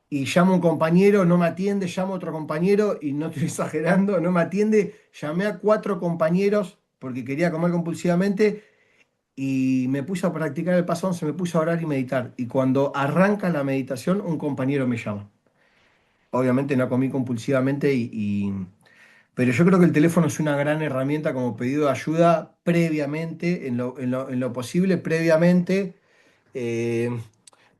Y llamo a un compañero, no me atiende, llamo a otro compañero y no estoy exagerando, no me atiende. Llamé a 4 compañeros porque quería comer compulsivamente y me puse a practicar el paso 11, me puse a orar y meditar. Y cuando arranca la meditación, un compañero me llama. Obviamente no comí compulsivamente pero yo creo que el teléfono es una gran herramienta como pedido de ayuda previamente, en lo posible, previamente. eh,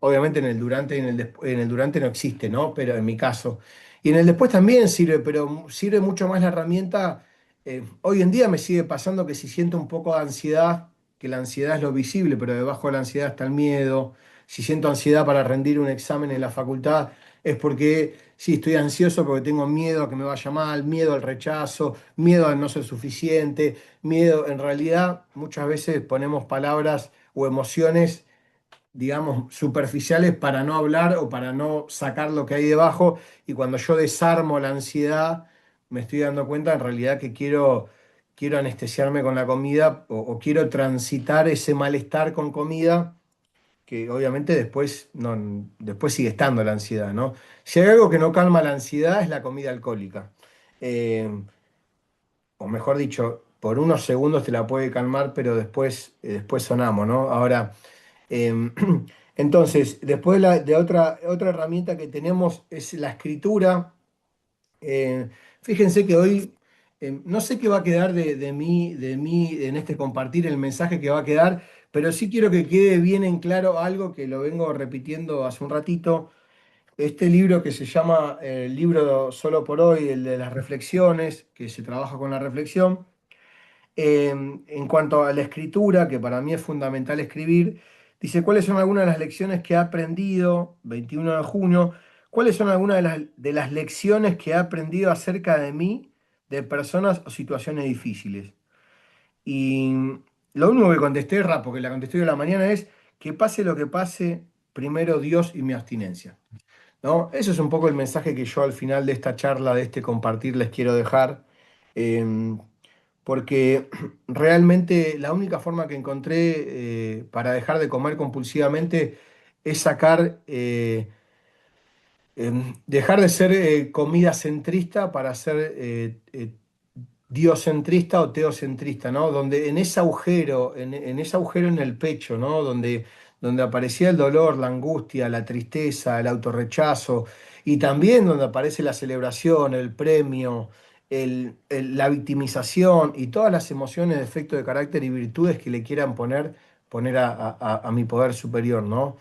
Obviamente en el durante y en el durante no existe, ¿no? Pero en mi caso. Y en el después también sirve, pero sirve mucho más la herramienta. Hoy en día me sigue pasando que si siento un poco de ansiedad, que la ansiedad es lo visible, pero debajo de la ansiedad está el miedo. Si siento ansiedad para rendir un examen en la facultad, es porque sí, estoy ansioso porque tengo miedo a que me vaya mal, miedo al rechazo, miedo a no ser suficiente, miedo. En realidad, muchas veces ponemos palabras o emociones, digamos, superficiales para no hablar o para no sacar lo que hay debajo. Y cuando yo desarmo la ansiedad, me estoy dando cuenta en realidad que quiero anestesiarme con la comida o quiero transitar ese malestar con comida, que obviamente después, no, después sigue estando la ansiedad, ¿no? Si hay algo que no calma la ansiedad es la comida alcohólica. Eh, o mejor dicho, por unos segundos te la puede calmar, pero después sonamos, ¿no? Ahora, Em, entonces, después otra herramienta que tenemos es la escritura. Fíjense que hoy no sé qué va a quedar de mí en este compartir, el mensaje que va a quedar, pero sí quiero que quede bien en claro algo que lo vengo repitiendo hace un ratito. Este libro que se llama el libro Solo por hoy, el de las reflexiones, que se trabaja con la reflexión. En cuanto a la escritura, que para mí es fundamental escribir, dice cuáles son algunas de las lecciones que he aprendido, 21 de junio, cuáles son algunas de las lecciones que he aprendido acerca de mí, de personas o situaciones difíciles. Y lo único que contesté, porque la contesté hoy a la mañana, es que pase lo que pase, primero Dios y mi abstinencia. ¿No? Eso es un poco el mensaje que yo al final de esta charla, de este compartir, les quiero dejar. Em, Porque realmente la única forma que encontré para dejar de comer compulsivamente es dejar de ser comida centrista para ser diocentrista o teocentrista, ¿no? Donde en ese agujero, en ese agujero en el pecho, ¿no? Donde aparecía el dolor, la angustia, la tristeza, el autorrechazo, y también donde aparece la celebración, el premio, la victimización y todas las emociones, defectos de carácter y virtudes que le quieran poner a mi poder superior, ¿no?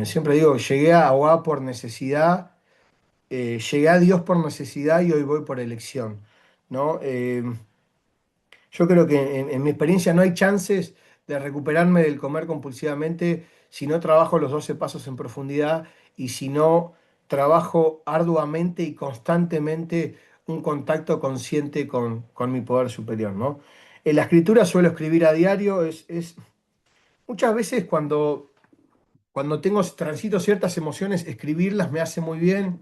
Siempre digo, llegué a Agua por necesidad, llegué a Dios por necesidad y hoy voy por elección, ¿no? Yo creo que en mi experiencia no hay chances de recuperarme del comer compulsivamente si no trabajo los 12 pasos en profundidad y si no trabajo arduamente y constantemente un contacto consciente con mi poder superior, ¿no? En la escritura suelo escribir a diario, muchas veces cuando transito ciertas emociones, escribirlas me hace muy bien,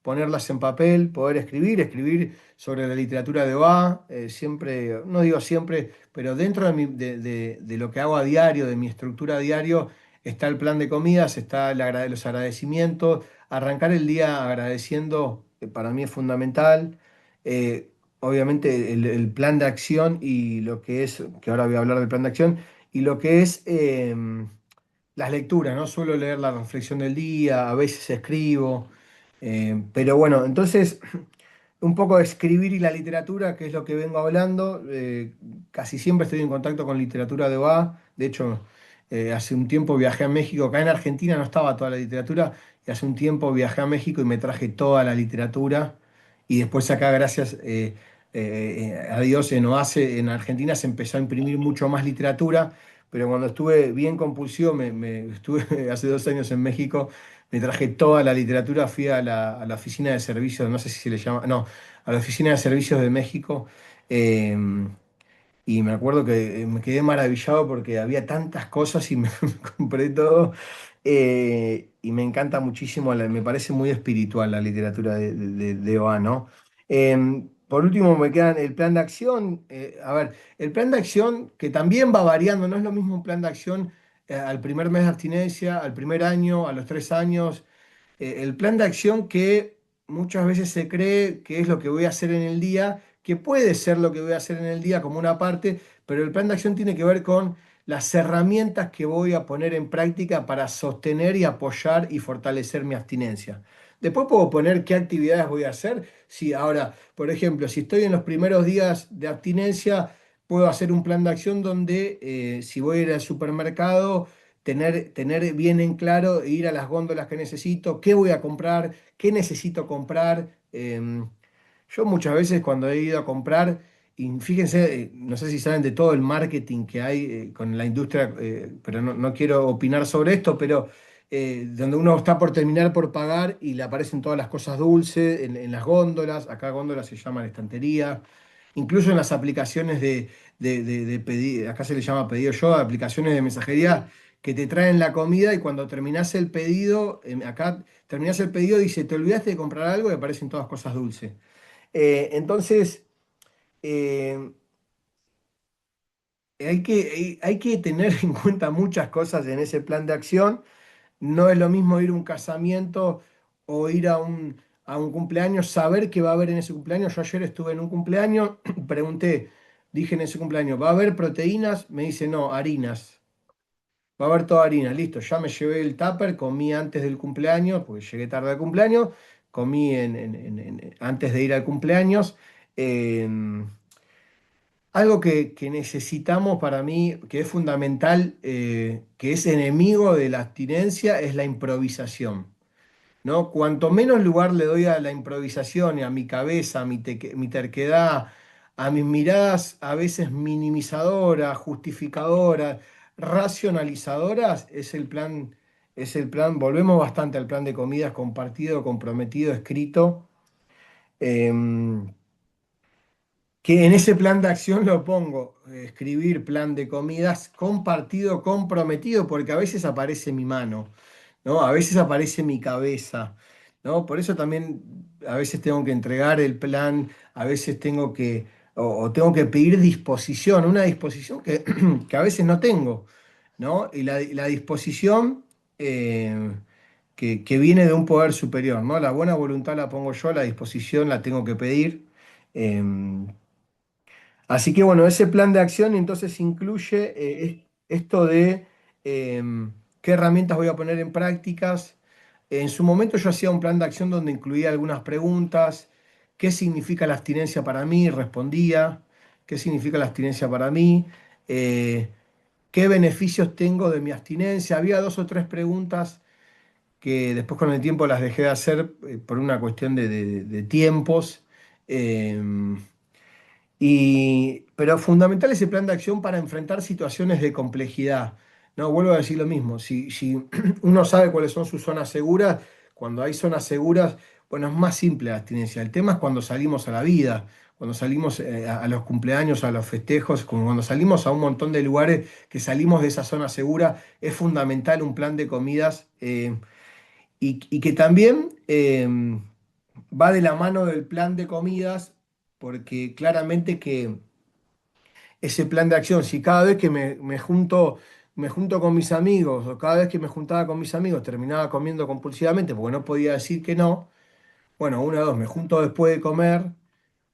ponerlas en papel, poder escribir sobre la literatura de Oa, siempre, no digo siempre, pero dentro de lo que hago a diario, de mi estructura a diario, está el plan de comidas, está los agradecimientos, arrancar el día agradeciendo, para mí es fundamental. Eh, Obviamente el plan de acción y lo que es, que ahora voy a hablar del plan de acción, y lo que es las lecturas, ¿no? Suelo leer la reflexión del día, a veces escribo, pero bueno, entonces un poco de escribir y la literatura, que es lo que vengo hablando, casi siempre estoy en contacto con literatura de OA, de hecho, hace un tiempo viajé a México, acá en Argentina no estaba toda la literatura, y hace un tiempo viajé a México y me traje toda la literatura, y después acá, gracias, a Dios en OASE, en Argentina se empezó a imprimir mucho más literatura, pero cuando estuve bien compulsivo, estuve hace 2 años en México, me traje toda la literatura, fui a la oficina de servicios, no sé si se le llama, no, a la oficina de servicios de México. eh, y me acuerdo que me quedé maravillado porque había tantas cosas y me, me compré todo. Y me encanta muchísimo, me parece muy espiritual la literatura de OA, ¿no? Por último, me quedan el plan de acción. A ver, el plan de acción que también va variando, no es lo mismo un plan de acción al primer mes de abstinencia, al primer año, a los 3 años. El plan de acción que muchas veces se cree que es lo que voy a hacer en el día, que puede ser lo que voy a hacer en el día como una parte, pero el plan de acción tiene que ver con las herramientas que voy a poner en práctica para sostener y apoyar y fortalecer mi abstinencia. Después puedo poner qué actividades voy a hacer. Si ahora, por ejemplo, si estoy en los primeros días de abstinencia, puedo hacer un plan de acción donde si voy a ir al supermercado, tener bien en claro, e ir a las góndolas que necesito, qué voy a comprar, qué necesito comprar. Yo muchas veces cuando he ido a comprar, y fíjense, no sé si saben de todo el marketing que hay con la industria, pero no quiero opinar sobre esto, pero donde uno está por terminar por pagar y le aparecen todas las cosas dulces en las góndolas, acá góndolas se llaman estantería, incluso en las aplicaciones acá se le llama pedido yo, aplicaciones de mensajería que te traen la comida y cuando terminás el pedido, acá terminás el pedido, dice, te olvidaste de comprar algo y aparecen todas cosas dulces. Entonces, eh, hay que tener en cuenta muchas cosas en ese plan de acción. No es lo mismo ir a un casamiento o ir a un cumpleaños, saber qué va a haber en ese cumpleaños. Yo ayer estuve en un cumpleaños, pregunté, dije en ese cumpleaños, ¿va a haber proteínas? Me dice, no, harinas. Va a haber toda harina, listo. Ya me llevé el tupper, comí antes del cumpleaños, porque llegué tarde al cumpleaños, comí antes de ir al cumpleaños. Em, Algo que necesitamos para mí, que es fundamental, que es enemigo de la abstinencia, es la improvisación. ¿No? Cuanto menos lugar le doy a la improvisación y a mi cabeza, a mi terquedad, a mis miradas a veces minimizadoras, justificadoras, racionalizadoras, volvemos bastante al plan de comidas compartido, comprometido, escrito. em, que en ese plan de acción lo pongo, escribir plan de comidas compartido, comprometido, porque a veces aparece mi mano, ¿no? A veces aparece mi cabeza, ¿no? Por eso también a veces tengo que entregar el plan, a veces tengo o tengo que pedir disposición, una disposición que, que a veces no tengo, ¿no? Y la disposición que viene de un poder superior, ¿no? La buena voluntad la pongo yo, la disposición la tengo que pedir. em, Así que bueno, ese plan de acción entonces incluye esto de qué herramientas voy a poner en prácticas. En su momento yo hacía un plan de acción donde incluía algunas preguntas. ¿Qué significa la abstinencia para mí? Respondía. ¿Qué significa la abstinencia para mí? Eh, ¿Qué beneficios tengo de mi abstinencia? Había 2 o 3 preguntas que después con el tiempo las dejé de hacer por una cuestión de tiempos. Em, pero fundamental ese plan de acción para enfrentar situaciones de complejidad. No, vuelvo a decir lo mismo. Si uno sabe cuáles son sus zonas seguras, cuando hay zonas seguras, bueno, es más simple la abstinencia. El tema es cuando salimos a la vida, cuando salimos a los cumpleaños, a los festejos, como cuando salimos a un montón de lugares que salimos de esa zona segura, es fundamental un plan de comidas y que también va de la mano del plan de comidas, porque claramente que ese plan de acción. Si cada vez que me junto con mis amigos, o cada vez que me juntaba con mis amigos, terminaba comiendo compulsivamente porque no podía decir que no, bueno, una o dos, me junto después de comer,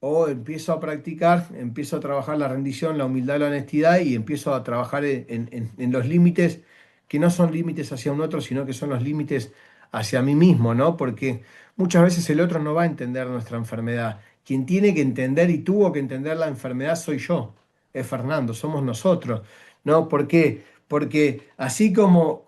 o empiezo a practicar, empiezo a trabajar la rendición, la humildad, la honestidad, y empiezo a trabajar en los límites que no son límites hacia un otro, sino que son los límites hacia mí mismo, ¿no? Porque muchas veces el otro no va a entender nuestra enfermedad. Quien tiene que entender y tuvo que entender la enfermedad soy yo, es Fernando, somos nosotros, ¿no? ¿Por qué? Porque así como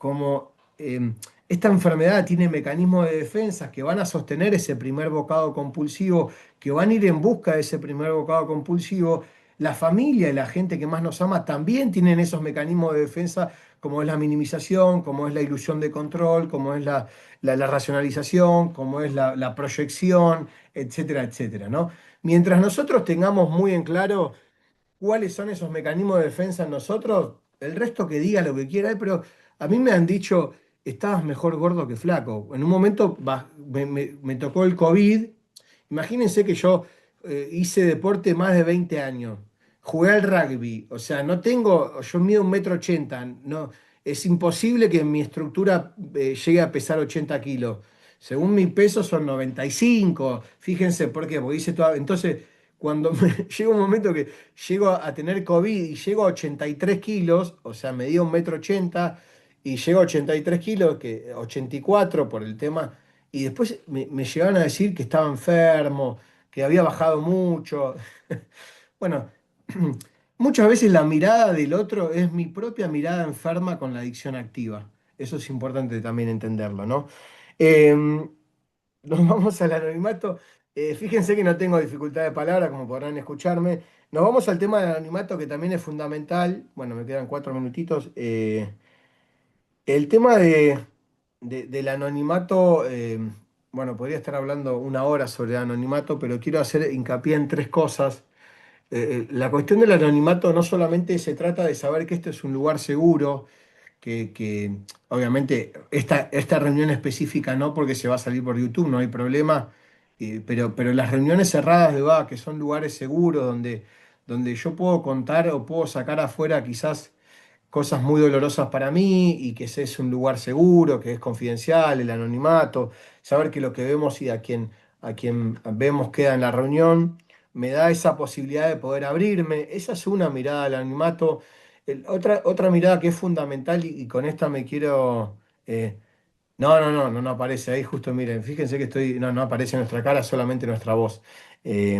esta enfermedad tiene mecanismos de defensa que van a sostener ese primer bocado compulsivo, que van a ir en busca de ese primer bocado compulsivo. La familia y la gente que más nos ama también tienen esos mecanismos de defensa, como es la minimización, como es la ilusión de control, como es la racionalización, como es la proyección, etcétera, etcétera, ¿no? Mientras nosotros tengamos muy en claro cuáles son esos mecanismos de defensa en nosotros, el resto que diga lo que quiera, pero a mí me han dicho, estabas mejor gordo que flaco. En un momento me tocó el COVID. Imagínense que yo hice deporte más de 20 años, jugué al rugby, o sea, no tengo, yo mido 1,80 m, no, es imposible que mi estructura llegue a pesar 80 kilos. Según mi peso son 95, fíjense por qué, porque hice toda, entonces cuando llega un momento que llego a tener COVID y llego a 83 kilos, o sea, medía 1,80 m y llego a 83 kilos, que 84 por el tema, y después me llegaron a decir que estaba enfermo, que había bajado mucho. Bueno, muchas veces la mirada del otro es mi propia mirada enferma con la adicción activa. Eso es importante también entenderlo, ¿no? Em, Nos vamos al anonimato. Fíjense que no tengo dificultad de palabra, como podrán escucharme. Nos vamos al tema del anonimato, que también es fundamental. Bueno, me quedan 4 minutitos. El tema del anonimato, bueno, podría estar hablando una hora sobre el anonimato, pero quiero hacer hincapié en tres cosas. La cuestión del anonimato no solamente se trata de saber que este es un lugar seguro, que obviamente esta reunión específica no, porque se va a salir por YouTube, no hay problema, pero las reuniones cerradas de VA, que son lugares seguros donde yo puedo contar o puedo sacar afuera quizás cosas muy dolorosas para mí y que ese es un lugar seguro, que es confidencial, el anonimato, saber que lo que vemos y a quien vemos queda en la reunión, me da esa posibilidad de poder abrirme. Esa es una mirada al anonimato. Otra mirada que es fundamental y con esta me quiero... no aparece ahí, justo miren, fíjense que no aparece nuestra cara, solamente nuestra voz. Sí,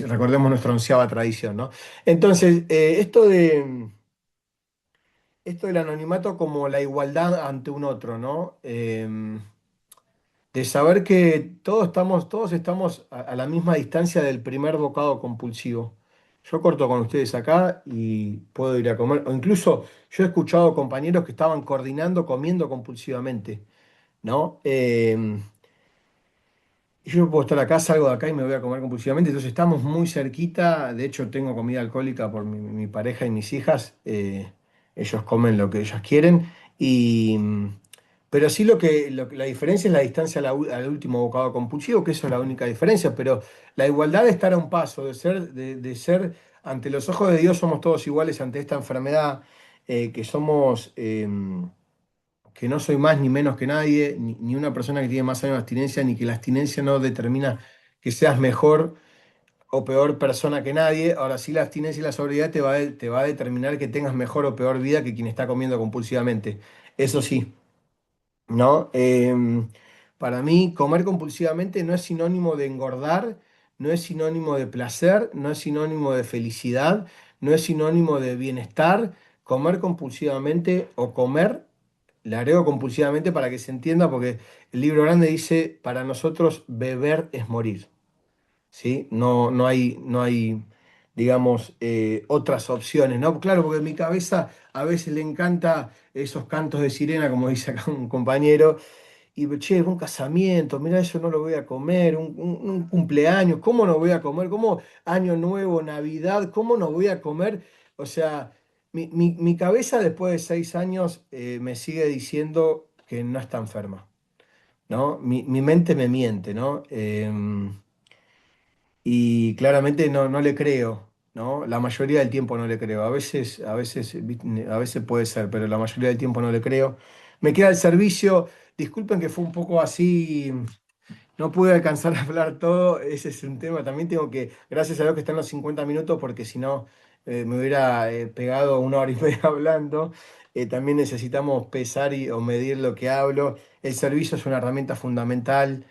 recordemos nuestra onceava tradición, ¿no? Entonces, esto del anonimato como la igualdad ante un otro, ¿no? De saber que todos estamos a la misma distancia del primer bocado compulsivo. Yo corto con ustedes acá y puedo ir a comer. O incluso yo he escuchado compañeros que estaban coordinando comiendo compulsivamente, ¿no? Y yo puedo estar acá, salgo de acá y me voy a comer compulsivamente. Entonces estamos muy cerquita. De hecho, tengo comida alcohólica por mi pareja y mis hijas. Ellos comen lo que ellas quieren. Y, pero sí la diferencia es la distancia al último bocado compulsivo, que eso es la única diferencia. Pero la igualdad de estar a un paso, de ser ante los ojos de Dios, somos todos iguales ante esta enfermedad, que somos... que no soy más ni menos que nadie, ni una persona que tiene más años de abstinencia, ni que la abstinencia no determina que seas mejor o peor persona que nadie. Ahora sí, la abstinencia y la sobriedad te va a determinar que tengas mejor o peor vida que quien está comiendo compulsivamente. Eso sí, ¿no? Para mí, comer compulsivamente no es sinónimo de engordar, no es sinónimo de placer, no es sinónimo de felicidad, no es sinónimo de bienestar. Comer compulsivamente o comer, le agrego compulsivamente para que se entienda, porque el libro grande dice, para nosotros beber es morir. ¿Sí? No hay, digamos, otras opciones, ¿no? Claro, porque en mi cabeza a veces le encanta esos cantos de sirena, como dice acá un compañero, y che, un casamiento, mira, eso no lo voy a comer, un cumpleaños, ¿cómo no voy a comer? ¿Cómo Año Nuevo, Navidad, cómo no voy a comer? O sea, mi cabeza después de 6 años me sigue diciendo que no está enferma, ¿no? Mi mente me miente, ¿no? Y claramente no le creo, ¿no? La mayoría del tiempo no le creo. A veces puede ser, pero la mayoría del tiempo no le creo. Me queda el servicio. Disculpen que fue un poco así. No pude alcanzar a hablar todo, ese es un tema. También tengo que, gracias a Dios que están los 50 minutos, porque si no me hubiera pegado 1 hora y media hablando. También necesitamos pesar o medir lo que hablo. El servicio es una herramienta fundamental.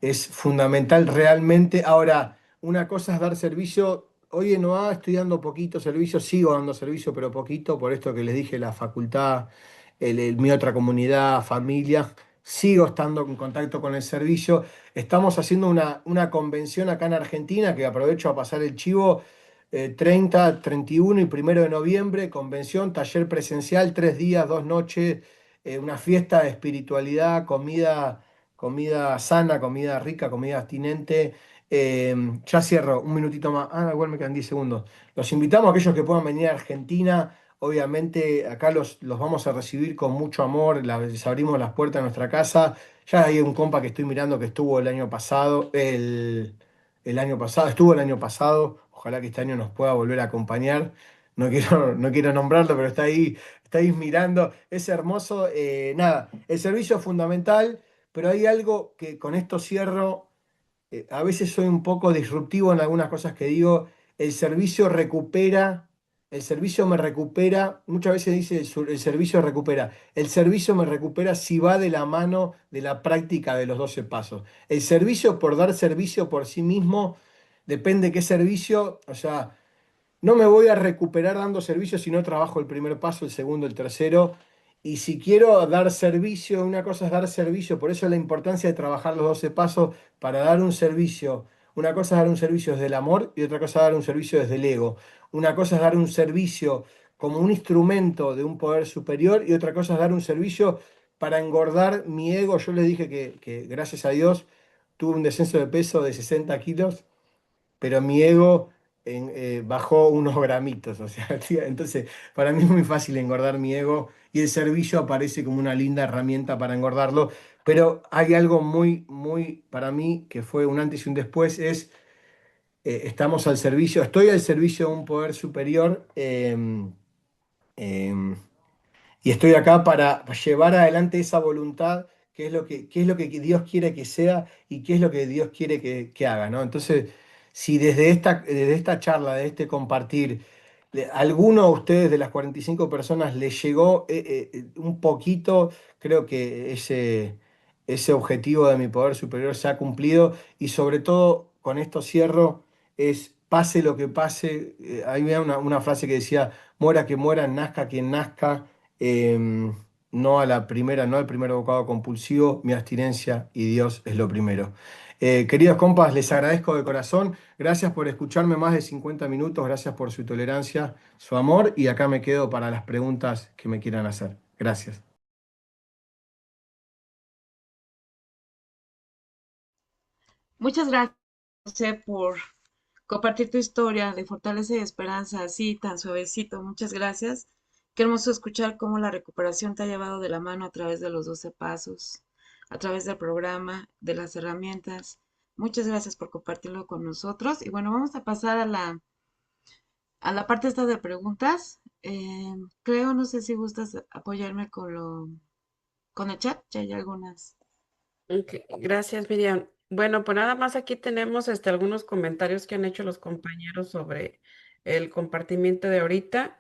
Es fundamental realmente. Ahora, una cosa es dar servicio. Hoy en OA estoy dando poquito servicio, sigo dando servicio, pero poquito, por esto que les dije, la facultad. mi otra comunidad, familia. Sigo estando en contacto con el servicio. Estamos haciendo una convención acá en Argentina, que aprovecho a pasar el chivo, 30, 31 y 1 de noviembre, convención, taller presencial, 3 días, 2 noches, una fiesta de espiritualidad, comida sana, comida rica, comida abstinente. Ya cierro, un minutito más. Ah, igual me quedan 10 segundos. Los invitamos a aquellos que puedan venir a Argentina. Obviamente acá los vamos a recibir con mucho amor, les abrimos las puertas de nuestra casa. Ya hay un compa que estoy mirando que estuvo el año pasado, estuvo el año pasado. Ojalá que este año nos pueda volver a acompañar. No quiero nombrarlo, pero está ahí mirando. Es hermoso. Nada, el servicio es fundamental, pero hay algo que con esto cierro. A veces soy un poco disruptivo en algunas cosas que digo. El servicio recupera, el servicio me recupera. Muchas veces dice el servicio recupera. El servicio me recupera si va de la mano de la práctica de los 12 pasos. El servicio por dar servicio por sí mismo, depende qué servicio, o sea. No me voy a recuperar dando servicio si no trabajo el primer paso, el segundo, el tercero. Y si quiero dar servicio, una cosa es dar servicio, por eso la importancia de trabajar los 12 pasos para dar un servicio. Una cosa es dar un servicio desde el amor y otra cosa es dar un servicio desde el ego. Una cosa es dar un servicio como un instrumento de un poder superior y otra cosa es dar un servicio para engordar mi ego. Yo les dije que gracias a Dios tuve un descenso de peso de 60 kilos, pero mi ego bajó unos gramitos, o sea, tío, entonces para mí es muy fácil engordar mi ego y el servicio aparece como una linda herramienta para engordarlo, pero hay algo muy, muy, para mí, que fue un antes y un después, estoy al servicio de un poder superior. Em, y estoy acá para llevar adelante esa voluntad, qué es lo que Dios quiere que sea y qué es lo que Dios quiere que haga, ¿no? Entonces, si desde esta charla, de este compartir, alguno de ustedes de las 45 personas le llegó un poquito, creo que ese objetivo de mi poder superior se ha cumplido y sobre todo, con esto cierro, es pase lo que pase. Había una frase que decía, muera que muera, nazca quien nazca. No a la primera, no al primer bocado compulsivo, mi abstinencia y Dios es lo primero. Queridos compas, les agradezco de corazón. Gracias por escucharme más de 50 minutos. Gracias por su tolerancia, su amor. Y acá me quedo para las preguntas que me quieran hacer. Gracias. Muchas gracias, José, por compartir tu historia de fortaleza y esperanza así, tan suavecito. Muchas gracias. Qué hermoso escuchar cómo la recuperación te ha llevado de la mano a través de los 12 pasos, a través del programa, de las herramientas. Muchas gracias por compartirlo con nosotros. Y bueno, vamos a pasar a la parte esta de preguntas. Creo, no sé si gustas apoyarme con el chat, ya hay algunas. Ok, gracias, Miriam. Bueno, pues nada más aquí tenemos algunos comentarios que han hecho los compañeros sobre el compartimiento de ahorita.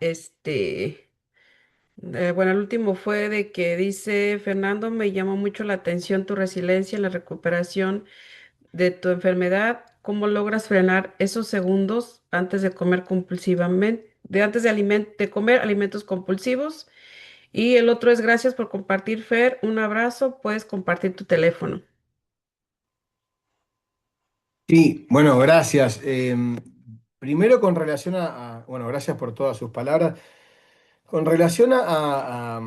Bueno, el último fue de que dice, Fernando, me llamó mucho la atención tu resiliencia en la recuperación de tu enfermedad. ¿Cómo logras frenar esos segundos antes de comer compulsivamente, de comer alimentos compulsivos? Y el otro es gracias por compartir, Fer. Un abrazo. Puedes compartir tu teléfono. Sí, bueno, gracias. Primero con relación bueno, gracias por todas sus palabras. Con relación a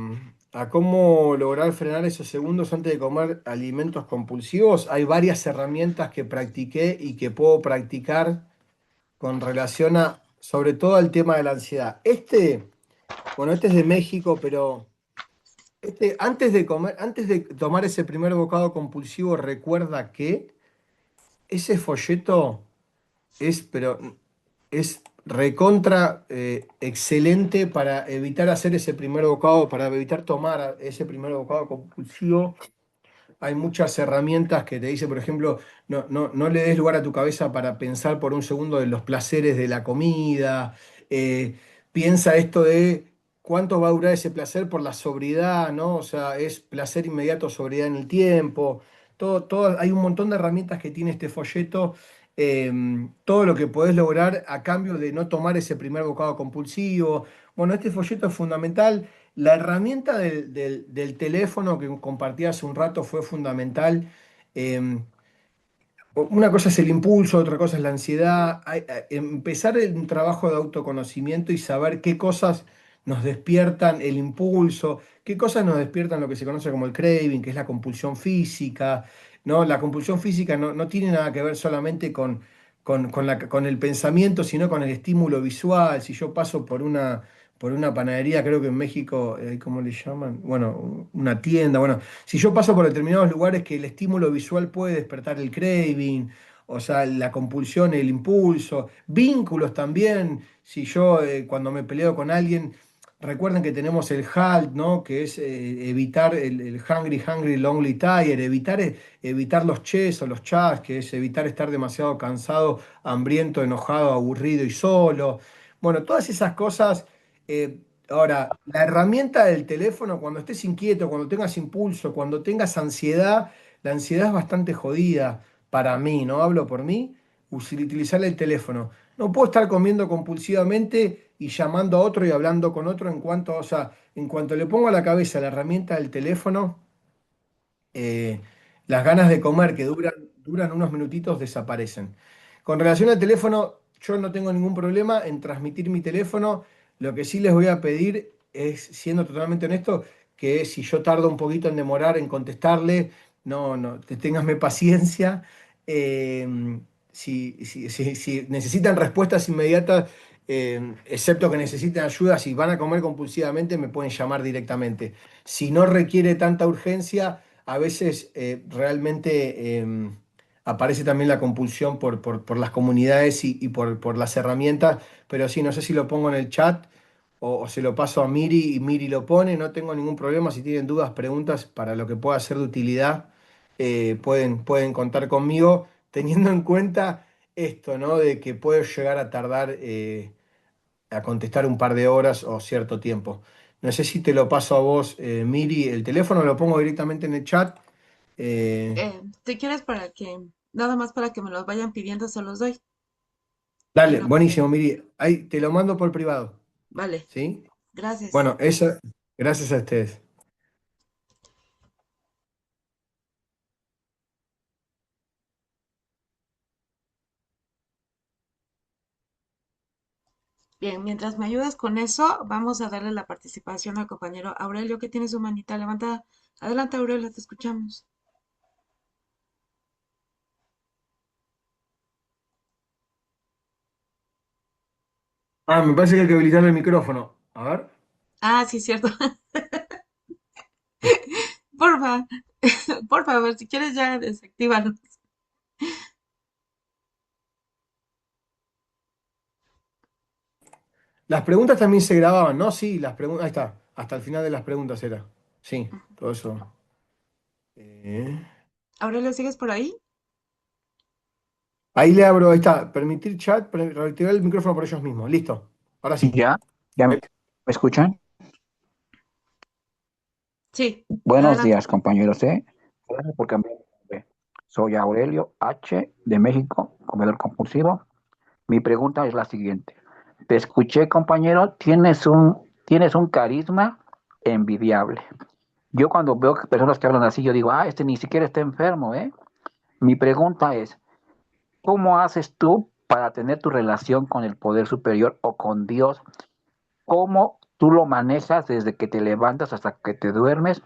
cómo lograr frenar esos segundos antes de comer alimentos compulsivos, hay varias herramientas que practiqué y que puedo practicar con relación sobre todo al tema de la ansiedad. Bueno, este es de México, pero antes de tomar ese primer bocado compulsivo, recuerda que ese folleto pero es recontra excelente para evitar hacer ese primer bocado, para evitar tomar ese primer bocado compulsivo. Hay muchas herramientas que te dicen, por ejemplo, no le des lugar a tu cabeza para pensar por un segundo en los placeres de la comida. Piensa esto de cuánto va a durar ese placer por la sobriedad, ¿no? O sea, es placer inmediato, sobriedad en el tiempo. Hay un montón de herramientas que tiene este folleto. todo lo que podés lograr a cambio de no tomar ese primer bocado compulsivo. Bueno, este folleto es fundamental. La herramienta del teléfono que compartí hace un rato fue fundamental. Em, una cosa es el impulso, otra cosa es la ansiedad. Empezar un trabajo de autoconocimiento y saber qué cosas nos despiertan el impulso, qué cosas nos despiertan lo que se conoce como el craving, que es la compulsión física, ¿no? La compulsión física no tiene nada que ver solamente con el pensamiento, sino con el estímulo visual. Si yo paso por una panadería, creo que en México, ¿cómo le llaman? Bueno, una tienda, bueno. Si yo paso por determinados lugares que el estímulo visual puede despertar el craving, o sea, la compulsión, el impulso, vínculos también. Si yo cuando me peleo con alguien, recuerden que tenemos el HALT, ¿no? Que es evitar el hungry, hungry, lonely, tired, evitar los ches o los chas, que es evitar estar demasiado cansado, hambriento, enojado, aburrido y solo. Bueno, todas esas cosas. eh, Ahora, la herramienta del teléfono, cuando estés inquieto, cuando tengas impulso, cuando tengas ansiedad, la ansiedad es bastante jodida para mí, no hablo por mí, utilizar el teléfono. No puedo estar comiendo compulsivamente y llamando a otro y hablando con otro o sea, en cuanto le pongo a la cabeza la herramienta del teléfono, eh, las ganas de comer que duran unos minutitos desaparecen. Con relación al teléfono, yo no tengo ningún problema en transmitir mi teléfono. Lo que sí les voy a pedir es, siendo totalmente honesto, que si yo tardo un poquito en demorar en contestarle, no, ténganme paciencia. Eh, si necesitan respuestas inmediatas, excepto que necesiten ayuda, si van a comer compulsivamente, me pueden llamar directamente. Si no requiere tanta urgencia, a veces realmente aparece también la compulsión por las comunidades y por las herramientas, pero sí, no sé si lo pongo en el chat o se lo paso a Miri y Miri lo pone, no tengo ningún problema, si tienen dudas, preguntas para lo que pueda ser de utilidad, pueden contar conmigo, teniendo en cuenta esto, ¿no? De que puedo llegar a tardar a contestar un par de horas o cierto tiempo. No sé si te lo paso a vos, Miri, el teléfono lo pongo directamente en el chat. Eh, Si quieres para que, nada más para que me los vayan pidiendo, se los doy. En Dale, lo que, buenísimo, Miri. Ahí te lo mando por privado, vale, ¿sí? gracias. Bueno, gracias a ustedes. Bien, mientras me ayudas con eso, vamos a darle la participación al compañero Aurelio, que tiene su manita levantada. Adelante, Aurelio, te escuchamos. Me parece que hay que habilitar el micrófono. A ver. Ah, sí, cierto. Porfa, por favor, si quieres ya desactívalo. Las preguntas también se grababan, ¿no? Sí, las preguntas. Ahí está. Hasta el final de las preguntas era. Sí, todo eso. Eh, Aurelio, ¿sigues por ahí? Ahí le abro, ahí está. Permitir chat, retirar el micrófono por ellos mismos. Listo. Ahora sí. Ya, ya me escuchan. Sí, Buenos adelante. días, compañeros. Gracias por cambiar de nombre. Soy Aurelio H. de México, comedor compulsivo. Mi pregunta es la siguiente. Te escuché, compañero, tienes un carisma envidiable. Yo cuando veo que personas que hablan así, yo digo, este ni siquiera está enfermo, ¿eh? Mi pregunta es, ¿cómo haces tú para tener tu relación con el poder superior o con Dios? ¿Cómo tú lo manejas desde que te levantas hasta que te duermes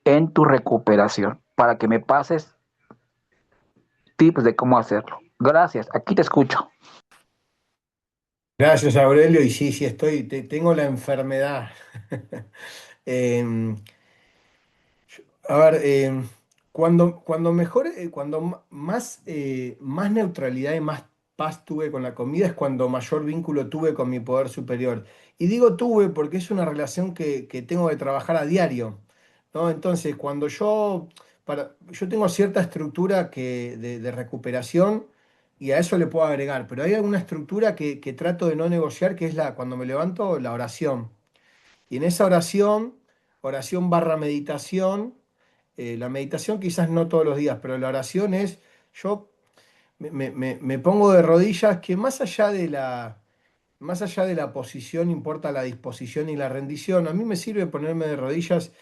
en tu recuperación para que me pases tips de cómo hacerlo? Gracias, aquí te escucho. Gracias, Aurelio. Y sí, sí, tengo la enfermedad. Em, A ver, cuando mejor, más neutralidad y más paz tuve con la comida es cuando mayor vínculo tuve con mi poder superior. Y digo tuve porque es una relación que tengo que trabajar a diario, ¿no? Entonces, yo tengo cierta estructura de recuperación y a eso le puedo agregar, pero hay alguna estructura que trato de no negociar, que es cuando me levanto, la oración. Y en esa oración barra meditación, la meditación quizás no todos los días, pero la oración es, yo me pongo de rodillas, que más allá de la posición importa la disposición y la rendición. A mí me sirve ponerme de rodillas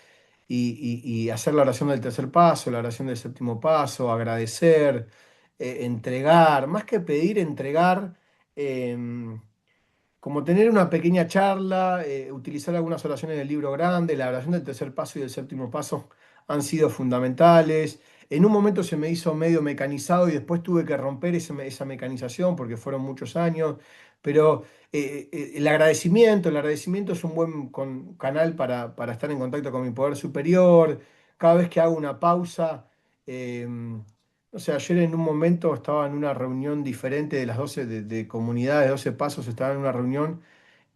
y hacer la oración del tercer paso, la oración del séptimo paso, agradecer, entregar, más que pedir, entregar. em, Como tener una pequeña charla, utilizar algunas oraciones del libro grande, la oración del tercer paso y del séptimo paso han sido fundamentales. En un momento se me hizo medio mecanizado y después tuve que romper esa mecanización porque fueron muchos años, pero el agradecimiento es un buen canal para estar en contacto con mi poder superior. Cada vez que hago una pausa, o sea, ayer en un momento estaba en una reunión diferente de las 12 de comunidades, 12 pasos, estaba en una reunión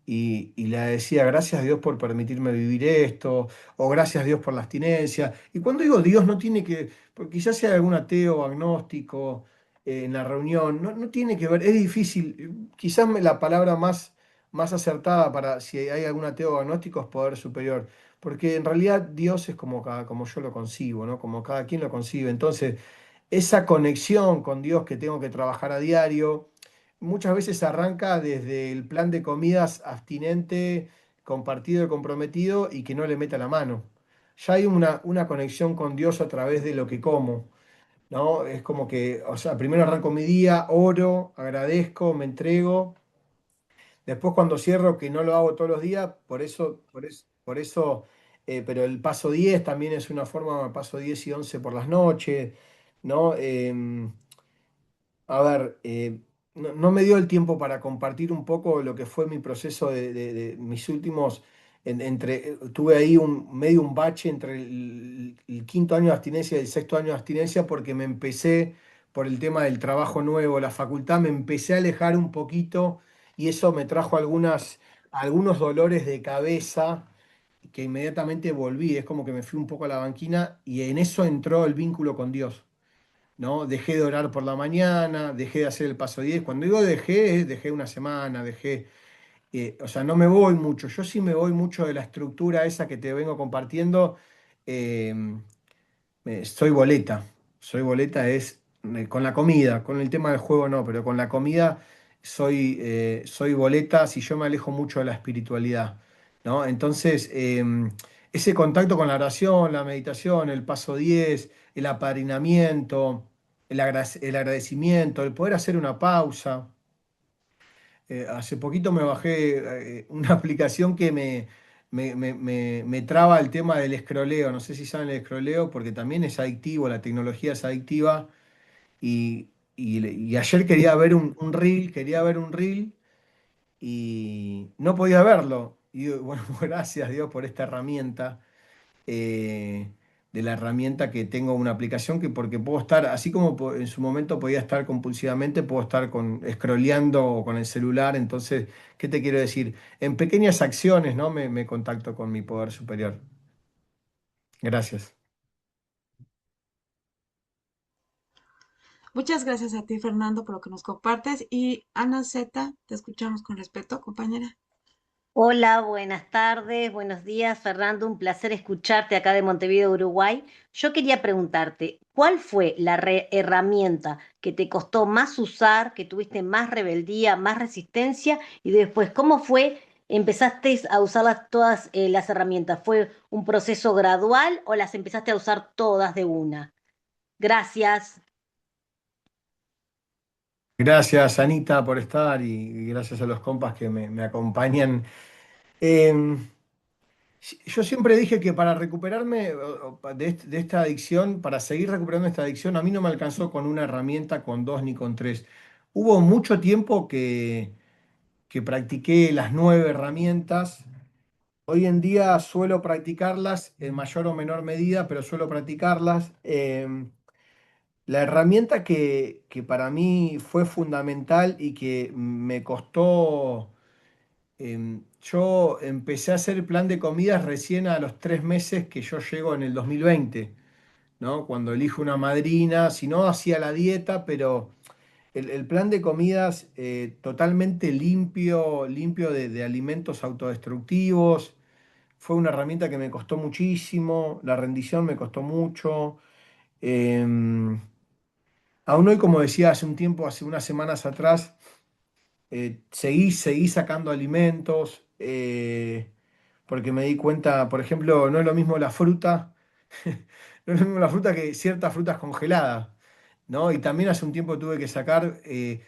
y le decía, gracias Dios por permitirme vivir esto, o gracias Dios por la abstinencia. Y cuando digo Dios, no tiene que, porque quizás sea algún ateo o agnóstico en la reunión, no tiene que ver, es difícil, quizás la palabra más acertada para si hay algún ateo o agnóstico es poder superior. Porque en realidad Dios es como yo lo concibo, ¿no? Como cada quien lo concibe. Entonces, esa conexión con Dios que tengo que trabajar a diario, muchas veces arranca desde el plan de comidas abstinente, compartido y comprometido y que no le meta la mano. Ya hay una conexión con Dios a través de lo que como, ¿no? Es como que, o sea, primero arranco mi día, oro, agradezco, me entrego. Después cuando cierro, que no lo hago todos los días, por eso, pero el paso 10 también es una forma, paso 10 y 11 por las noches, ¿no? A ver, no me dio el tiempo para compartir un poco lo que fue mi proceso de mis últimos, tuve ahí medio un bache entre el quinto año de abstinencia y el sexto año de abstinencia porque me empecé, por el tema del trabajo nuevo, la facultad, me empecé a alejar un poquito y eso me trajo algunos dolores de cabeza que inmediatamente volví, es como que me fui un poco a la banquina y en eso entró el vínculo con Dios. ¿No? Dejé de orar por la mañana, dejé de hacer el paso 10. Cuando digo dejé, dejé una semana, o sea, no me voy mucho. Yo sí me voy mucho de la estructura esa que te vengo compartiendo. eh, Soy boleta. Soy boleta es con la comida, con el tema del juego no, pero con la comida soy boleta si yo me alejo mucho de la espiritualidad, ¿no? Entonces, ese contacto con la oración, la meditación, el paso 10 el apadrinamiento, el agradecimiento, el poder hacer una pausa. Hace poquito me bajé una aplicación que me traba el tema del escroleo. No sé si saben el escroleo, porque también es adictivo, la tecnología es adictiva. Y ayer quería ver quería ver un reel y no podía verlo. Y bueno, gracias Dios por esta herramienta eh, de la herramienta que tengo una aplicación que porque puedo estar, así como en su momento podía estar compulsivamente, puedo estar scrolleando con el celular. Entonces, ¿qué te quiero decir? En pequeñas acciones, ¿no? Me contacto con mi poder superior. Gracias. Muchas gracias a ti, Fernando, por lo que nos compartes. Y Ana Z, te escuchamos con respeto, compañera. Hola, buenas tardes, buenos días, Fernando. Un placer escucharte acá de Montevideo, Uruguay. Yo quería preguntarte, ¿cuál fue la herramienta que te costó más usar, que tuviste más rebeldía, más resistencia? Y después, ¿cómo fue? ¿Empezaste a usarlas todas las herramientas? ¿Fue un proceso gradual o las empezaste a usar todas de una? Gracias. Gracias, Anita, por estar y gracias a los compas que me acompañan. Eh, yo siempre dije que para recuperarme de esta adicción, para seguir recuperando esta adicción, a mí no me alcanzó con una herramienta, con dos ni con tres. Hubo mucho tiempo que practiqué las 9 herramientas. Hoy en día suelo practicarlas en mayor o menor medida, pero suelo practicarlas. La herramienta que para mí fue fundamental y que me costó, yo empecé a hacer el plan de comidas recién a los 3 meses que yo llego en el 2020, ¿no? Cuando elijo una madrina, si no hacía la dieta, pero el plan de comidas totalmente limpio, limpio de alimentos autodestructivos, fue una herramienta que me costó muchísimo, la rendición me costó mucho. em, Aún hoy, como decía hace un tiempo, hace unas semanas atrás, seguí sacando alimentos, porque me di cuenta, por ejemplo, no es lo mismo la fruta, no es lo mismo la fruta que ciertas frutas congeladas, ¿no? Y también hace un tiempo tuve que sacar,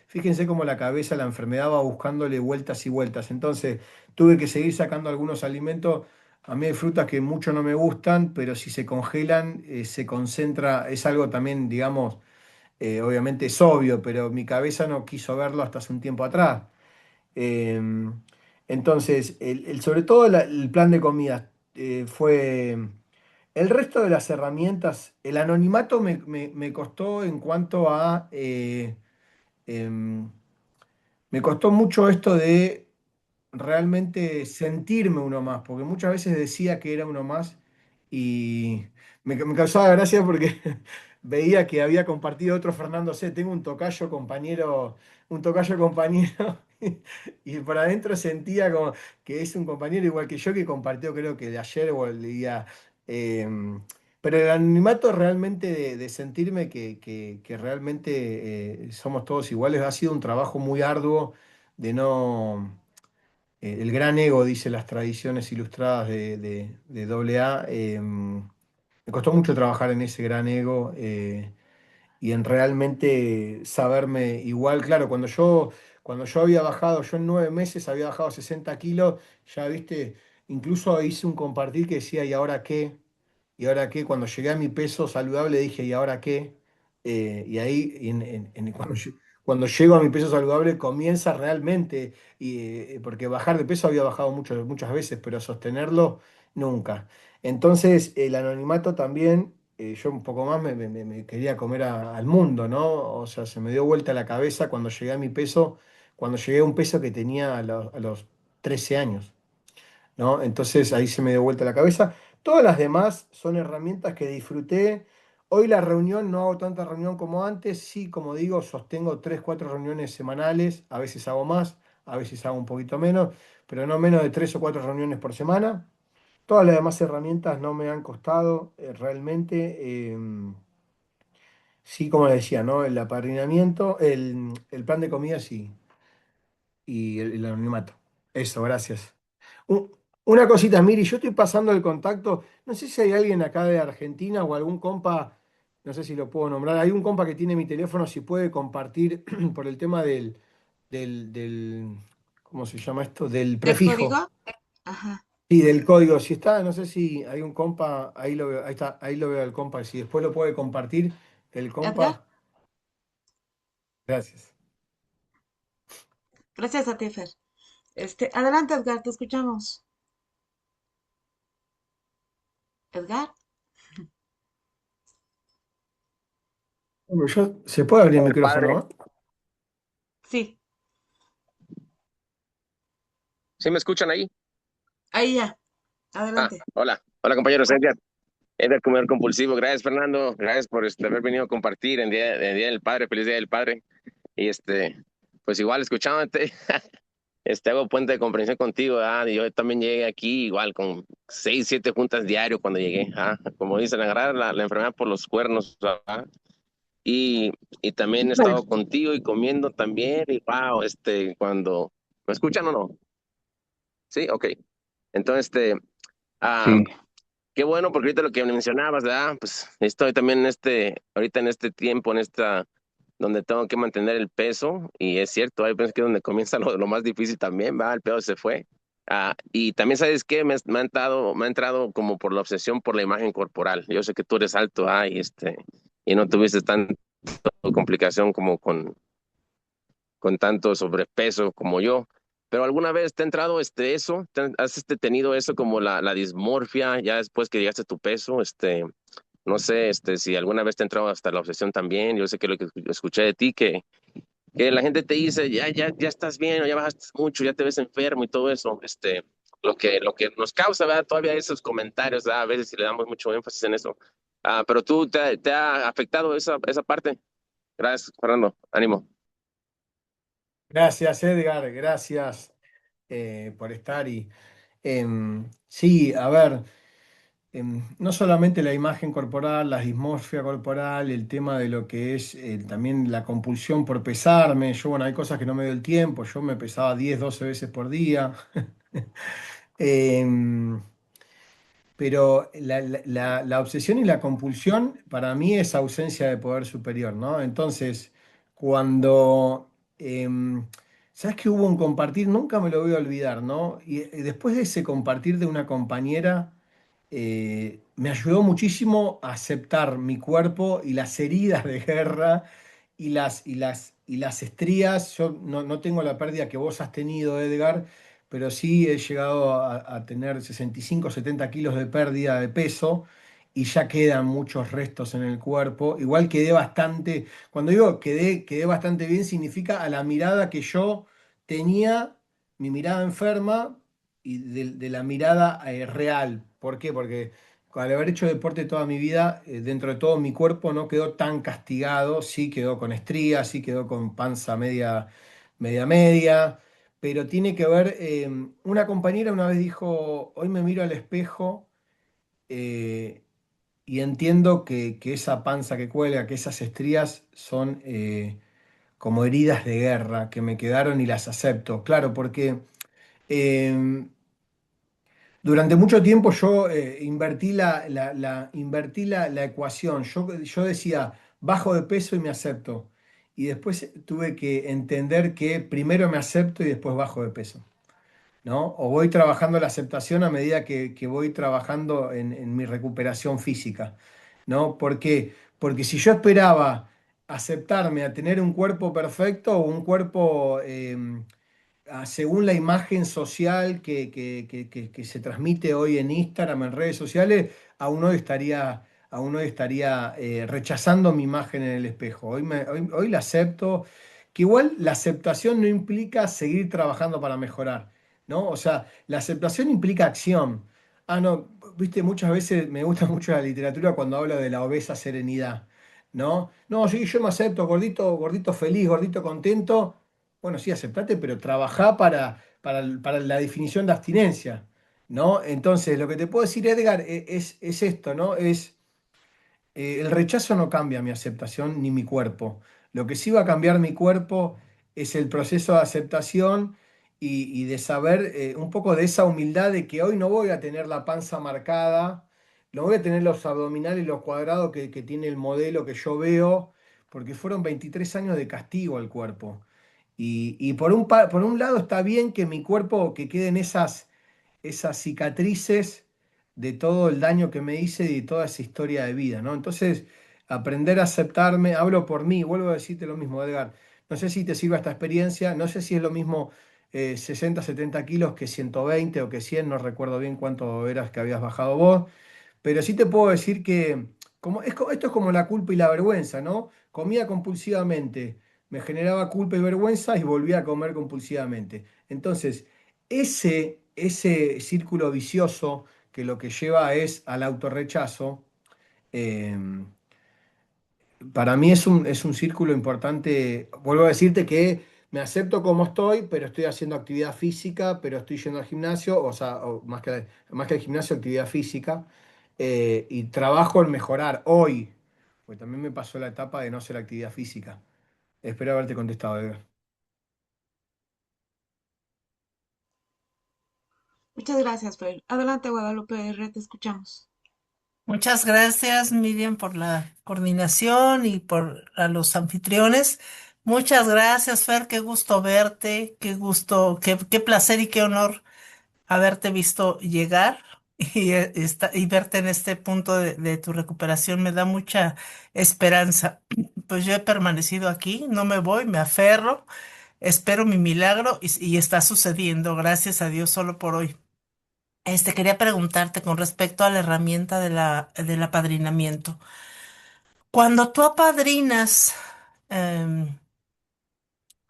fíjense cómo la cabeza, la enfermedad va buscándole vueltas y vueltas. Entonces, tuve que seguir sacando algunos alimentos. A mí hay frutas que mucho no me gustan, pero si se congelan, se concentra, es algo también, digamos, obviamente es obvio, pero mi cabeza no quiso verlo hasta hace un tiempo atrás. Eh, entonces, sobre todo el plan de comida fue... El resto de las herramientas, el anonimato me costó en cuanto a... em, me costó mucho esto de realmente sentirme uno más, porque muchas veces decía que era uno más y me causaba gracia porque veía que había compartido otro Fernando C. Tengo un tocayo compañero, y por adentro sentía como que es un compañero igual que yo que compartió, creo que de ayer o el día. em, pero el anonimato realmente de sentirme que realmente somos todos iguales ha sido un trabajo muy arduo de no el gran ego, dice las tradiciones ilustradas de AA. Me costó mucho trabajar en ese gran ego y en realmente saberme igual. Claro, cuando yo había bajado, yo en 9 meses había bajado 60 kilos, ya viste, incluso hice un compartir que decía, ¿y ahora qué? ¿Y ahora qué? Cuando llegué a mi peso saludable dije, ¿y ahora qué? Y ahí, cuando llego a mi peso saludable, comienza realmente, porque bajar de peso había bajado muchas veces, pero sostenerlo nunca. Entonces, el anonimato también, yo un poco más me quería comer al mundo, ¿no? O sea, se me dio vuelta la cabeza cuando llegué a mi peso, cuando llegué a un peso que tenía a los 13 años. ¿No? Entonces ahí se me dio vuelta la cabeza. Todas las demás son herramientas que disfruté. Hoy la reunión, no hago tanta reunión como antes, sí, como digo, sostengo 3, 4 reuniones semanales, a veces hago más, a veces hago un poquito menos, pero no menos de 3 o 4 reuniones por semana. Todas las demás herramientas no me han costado realmente. Sí, como decía, ¿no? El apadrinamiento, el plan de comida, sí, y el anonimato. Eso, gracias. Un- una cosita, Miri, yo estoy pasando el contacto. No sé si hay alguien acá de Argentina o algún compa, no sé si lo puedo nombrar. Hay un compa que tiene mi teléfono, si puede compartir por el tema del, ¿cómo se llama esto? Del ¿Del código? prefijo. Ajá. Sí, del código. Si está, no sé si hay un compa, ahí lo veo, ahí está, ahí lo veo el compa. Si después lo puede compartir el Edgar, compa, gracias. gracias a ti, Fer. Adelante, Edgar, te escuchamos. Edgar, Bueno, ¿se puede abrir el El padre. micrófono? sí, ¿Sí me escuchan ahí? ahí ya, Ah, adelante. hola. Hola, compañeros. Edgar Comedor Compulsivo. Gracias, Fernando. Gracias por haber venido a compartir en Día del Padre. Feliz Día del Padre. Y pues igual escuchándote, hago puente de comprensión contigo. Yo también llegué aquí igual con 6, 7 juntas diario cuando llegué. Como dicen, agarrar la enfermedad por los cuernos. Y, y también he estado contigo y comiendo también. Y wow, cuando... ¿Me escuchan o no? Sí, ok. Entonces, ah, Sí, qué bueno, porque ahorita lo que mencionabas, ¿verdad? Pues estoy también ahorita en este tiempo, donde tengo que mantener el peso, y es cierto, hay veces que es donde comienza lo más difícil también, ¿va? El peso se fue. Y también, ¿sabes qué? Me ha entrado como por la obsesión por la imagen corporal. Yo sé que tú eres alto, y no tuviste tanta complicación como con tanto sobrepeso como yo. Pero alguna vez te ha entrado eso, has tenido eso como la dismorfia ya después que llegaste a tu peso, no sé, si alguna vez te ha entrado hasta la obsesión también. Yo sé que lo que escuché de ti, que la gente te dice, ya estás bien, o ya bajaste mucho, ya te ves enfermo y todo eso, lo que nos causa, ¿verdad? Todavía esos comentarios, ¿verdad? A veces si le damos mucho énfasis en eso. Pero tú te ha afectado esa parte. Gracias, Fernando. Ánimo. Gracias, Edgar, gracias por estar. Sí, a ver. no solamente la imagen corporal, la dismorfia corporal, el tema de lo que es también la compulsión por pesarme. Yo, bueno, hay cosas que no me doy el tiempo, yo me pesaba 10 12 veces por día. Em, pero la obsesión y la compulsión para mí es ausencia de poder superior, ¿no? Entonces, cuando, ¿sabes que hubo un compartir? Nunca me lo voy a olvidar, ¿no? Y después de ese compartir de una compañera, me ayudó muchísimo a aceptar mi cuerpo y las heridas de guerra y las estrías. Yo no tengo la pérdida que vos has tenido, Edgar, pero sí he llegado a tener 65, 70 kilos de pérdida de peso y ya quedan muchos restos en el cuerpo. Igual quedé bastante, cuando digo quedé bastante bien, significa a la mirada que yo tenía, mi mirada enferma y de la mirada real. ¿Por qué? Porque al haber hecho deporte toda mi vida, dentro de todo mi cuerpo no quedó tan castigado, sí quedó con estrías, sí quedó con panza media, media, media, pero tiene que ver, una compañera una vez dijo, hoy me miro al espejo eh, y entiendo que esa panza que cuelga, que esas estrías son como heridas de guerra que me quedaron y las acepto. Claro, porque em, durante mucho tiempo yo invertí la ecuación. Yo decía, bajo de peso y me acepto. Y después tuve que entender que primero me acepto y después bajo de peso, ¿no? O voy trabajando la aceptación a medida que voy trabajando en mi recuperación física, ¿no? ¿Por qué? Porque si yo esperaba aceptarme a tener un cuerpo perfecto o un cuerpo según la imagen social que se transmite hoy en Instagram, en redes sociales, aún hoy estaría rechazando mi imagen en el espejo. Hoy la acepto, que igual la aceptación no implica seguir trabajando para mejorar, ¿no? O sea, la aceptación implica acción. Ah, no, viste, muchas veces me gusta mucho la literatura cuando habla de la obesa serenidad, ¿no? No, sí, yo me acepto, gordito, gordito feliz, gordito contento. Bueno, sí, aceptate, pero trabajá para la definición de abstinencia, ¿no? Entonces, lo que te puedo decir, Edgar, es esto, ¿no? El rechazo no cambia mi aceptación ni mi cuerpo. Lo que sí va a cambiar mi cuerpo es el proceso de aceptación y de saber un poco de esa humildad de que hoy no voy a tener la panza marcada, no voy a tener los abdominales, los cuadrados que tiene el modelo que yo veo, porque fueron 23 años de castigo al cuerpo. Y por un lado está bien que mi cuerpo, que queden esas cicatrices de todo el daño que me hice y de toda esa historia de vida, ¿no? Entonces, aprender a aceptarme, hablo por mí, vuelvo a decirte lo mismo, Edgar. No sé si te sirve esta experiencia, no sé si es lo mismo 60, 70 kilos que 120 o que 100, no recuerdo bien cuánto eras que habías bajado vos, pero sí te puedo decir que esto es como la culpa y la vergüenza, ¿no? Comía compulsivamente, me generaba culpa y vergüenza y volvía a comer compulsivamente. Entonces, ese círculo vicioso que lo que lleva es al autorrechazo, eh, para mí es un círculo importante. Vuelvo a decirte que me acepto como estoy, pero estoy haciendo actividad física, pero estoy yendo al gimnasio, o sea, más que el gimnasio, actividad física, y trabajo en mejorar hoy, porque también me pasó la etapa de no hacer actividad física. Espero haberte contestado, Edgar. Muchas gracias, Fer. Adelante, Guadalupe R, te escuchamos. Muchas gracias, Miriam, por la coordinación y por a los anfitriones. Muchas gracias, Fer. Qué gusto verte, qué gusto, qué placer y qué honor haberte visto llegar y verte en este punto de tu recuperación. Me da mucha esperanza. Pues yo he permanecido aquí, no me voy, me aferro, espero mi milagro y está sucediendo, gracias a Dios, solo por hoy. Quería preguntarte con respecto a la herramienta del apadrinamiento. Cuando tú apadrinas, em,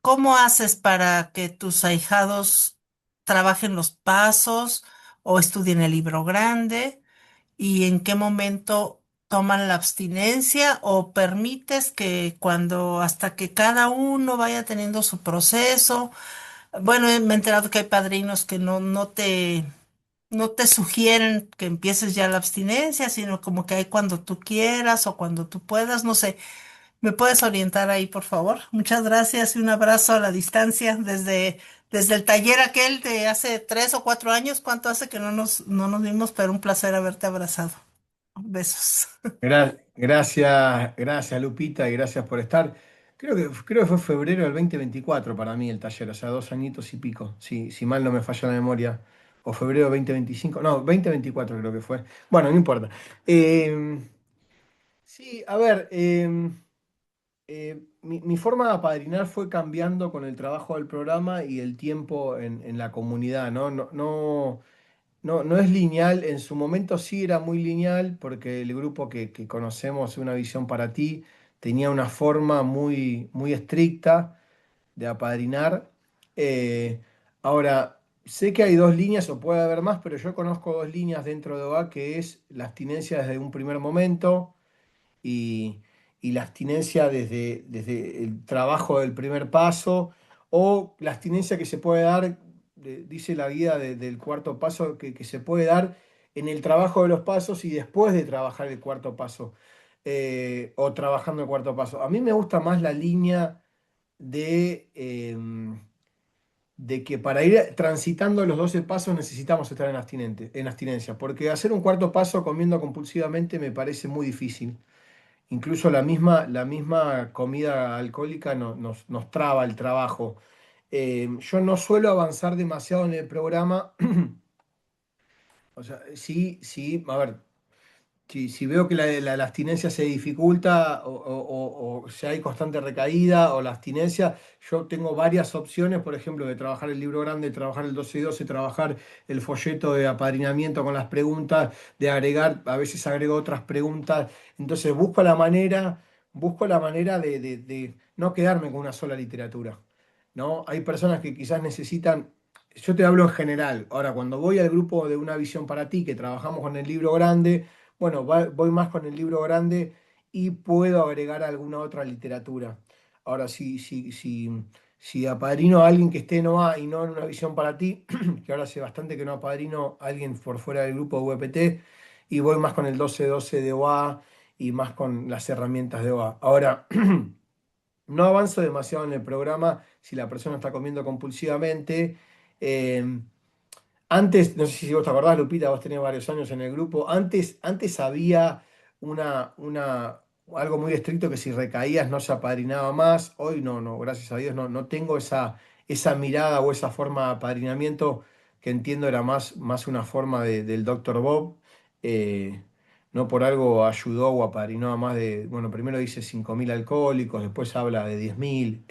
¿cómo haces para que tus ahijados trabajen los pasos o estudien el libro grande? ¿Y en qué momento toman la abstinencia o permites que hasta que cada uno vaya teniendo su proceso? Bueno, me he enterado que hay padrinos que no te sugieren que empieces ya la abstinencia, sino como que hay cuando tú quieras o cuando tú puedas, no sé. ¿Me puedes orientar ahí, por favor? Muchas gracias y un abrazo a la distancia desde el taller aquel de hace 3 o 4 años. ¿Cuánto hace que no nos vimos? Pero un placer haberte abrazado. Besos. Gracias Lupita y gracias por estar. Creo que fue febrero del 2024 para mí el taller, o sea, 2 añitos y pico, si mal no me falla la memoria. O febrero 2025, no, 2024 creo que fue. Bueno, no importa. Eh, sí, a ver, mi forma de apadrinar fue cambiando con el trabajo del programa y el tiempo en la comunidad, ¿no? No es lineal, en su momento sí era muy lineal porque el grupo que conocemos, Una Visión para Ti, tenía una forma muy, muy estricta de apadrinar. Eh, Ahora, sé que hay 2 líneas o puede haber más, pero yo conozco 2 líneas dentro de OA, que es la abstinencia desde un primer momento y, y la abstinencia desde el trabajo del primer paso, o la abstinencia que se puede dar, dice la guía del cuarto paso, que se puede dar en el trabajo de los pasos y después de trabajar el cuarto paso, o trabajando el cuarto paso. A mí me gusta más la línea de que para ir transitando los 12 pasos necesitamos estar en abstinencia, porque hacer un cuarto paso comiendo compulsivamente me parece muy difícil. Incluso la misma comida alcohólica nos traba el trabajo. Yo no suelo avanzar demasiado en el programa. O sea, sí, sí, a ver, si veo que la abstinencia se dificulta o si hay constante recaída o la abstinencia, yo tengo varias opciones, por ejemplo, de trabajar el libro grande, trabajar el 12 y 12, trabajar el folleto de apadrinamiento con las preguntas, de agregar, a veces agrego otras preguntas. Entonces busco la manera de no quedarme con una sola literatura, ¿no? Hay personas que quizás necesitan. Yo te hablo en general. Ahora, cuando voy al grupo de Una Visión para Ti, que trabajamos con el libro grande, bueno, voy más con el libro grande y puedo agregar alguna otra literatura. Ahora, si apadrino a alguien que esté en OA y no en Una Visión para Ti, que ahora hace bastante que no apadrino a alguien por fuera del grupo de VPT, y voy más con el 12-12 de OA y más con las herramientas de OA. Ahora, no avanzo demasiado en el programa si la persona está comiendo compulsivamente. Eh, Antes, no sé si vos te acordás, Lupita, vos tenías varios años en el grupo. Antes había algo muy estricto que si recaías no se apadrinaba más. Hoy no, gracias a Dios, no tengo esa mirada o esa forma de apadrinamiento que entiendo era más una forma del Dr. Bob. Eh, no por algo ayudó o apadrinó a más de, bueno, primero dice 5.000 alcohólicos, después habla de 10.000